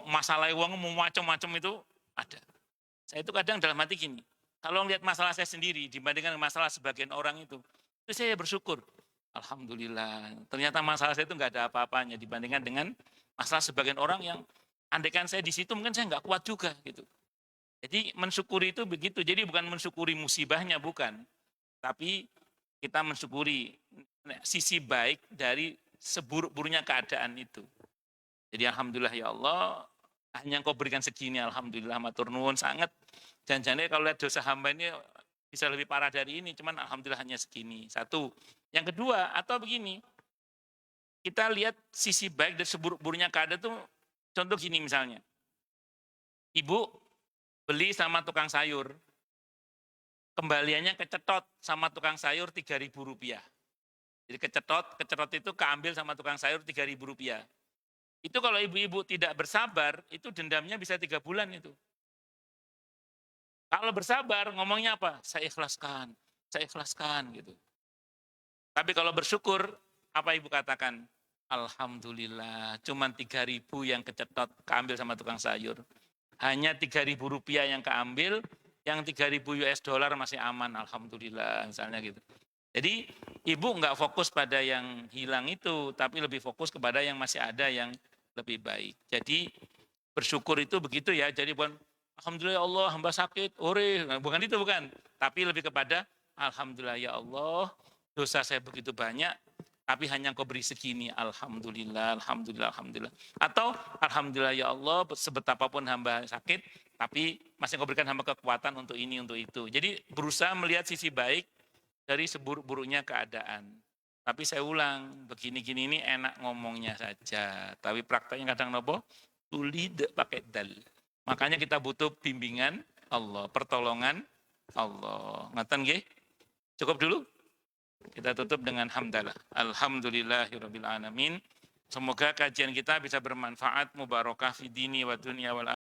A: Masalah uang mau macam-macam itu ada. Saya itu kadang dalam hati gini, kalau ngelihat masalah saya sendiri dibandingkan masalah sebagian orang itu saya bersyukur. Alhamdulillah, ternyata masalah saya itu nggak ada apa-apanya dibandingkan dengan masalah sebagian orang yang andaikan saya di situ mungkin saya nggak kuat juga gitu. Jadi mensyukuri itu begitu. Jadi bukan mensyukuri musibahnya, bukan. Tapi kita mensyukuri sisi baik dari seburuk-buruknya keadaan itu. Jadi alhamdulillah ya Allah, hanya engkau berikan segini, alhamdulillah matur nuwun sangat. Jangan-jangan kalau lihat dosa hamba ini bisa lebih parah dari ini, cuman alhamdulillah hanya segini. Satu. Yang kedua, atau begini, kita lihat sisi baik dari seburuk-buruknya keadaan itu, contoh gini misalnya. Ibu beli sama tukang sayur, kembaliannya kecetot sama tukang sayur Rp3.000. Jadi kecetot itu keambil sama tukang sayur Rp3.000. Itu kalau ibu-ibu tidak bersabar, itu dendamnya bisa 3 bulan itu. Kalau bersabar, ngomongnya apa? Saya ikhlaskan gitu. Tapi kalau bersyukur, apa ibu katakan? Alhamdulillah, cuma 3.000 yang kecetot, keambil sama tukang sayur. Hanya Rp3.000 yang keambil, yang 3.000 US dollar masih aman, alhamdulillah, misalnya gitu. Jadi ibu nggak fokus pada yang hilang itu, tapi lebih fokus kepada yang masih ada yang lebih baik. Jadi bersyukur itu begitu ya. Jadi bukan alhamdulillah ya Allah hamba sakit, ore, bukan itu bukan. Tapi lebih kepada alhamdulillah ya Allah dosa saya begitu banyak, tapi hanya Engkau beri segini. Alhamdulillah, alhamdulillah, alhamdulillah. Atau alhamdulillah ya Allah sebetapapun hamba sakit, tapi masih Engkau berikan hamba kekuatan untuk ini, untuk itu. Jadi berusaha melihat sisi baik dari seburuk-buruknya keadaan. Tapi saya ulang, begini-gini ini enak ngomongnya saja. Tapi prakteknya kadang nopo sulit pakai dal. Makanya kita butuh bimbingan Allah, pertolongan Allah. Ngaten nggih? Cukup dulu? Kita tutup dengan hamdalah. Alhamdulillahirabbil alamin. Semoga kajian kita bisa bermanfaat, mubarakah fi dini wa dunya wal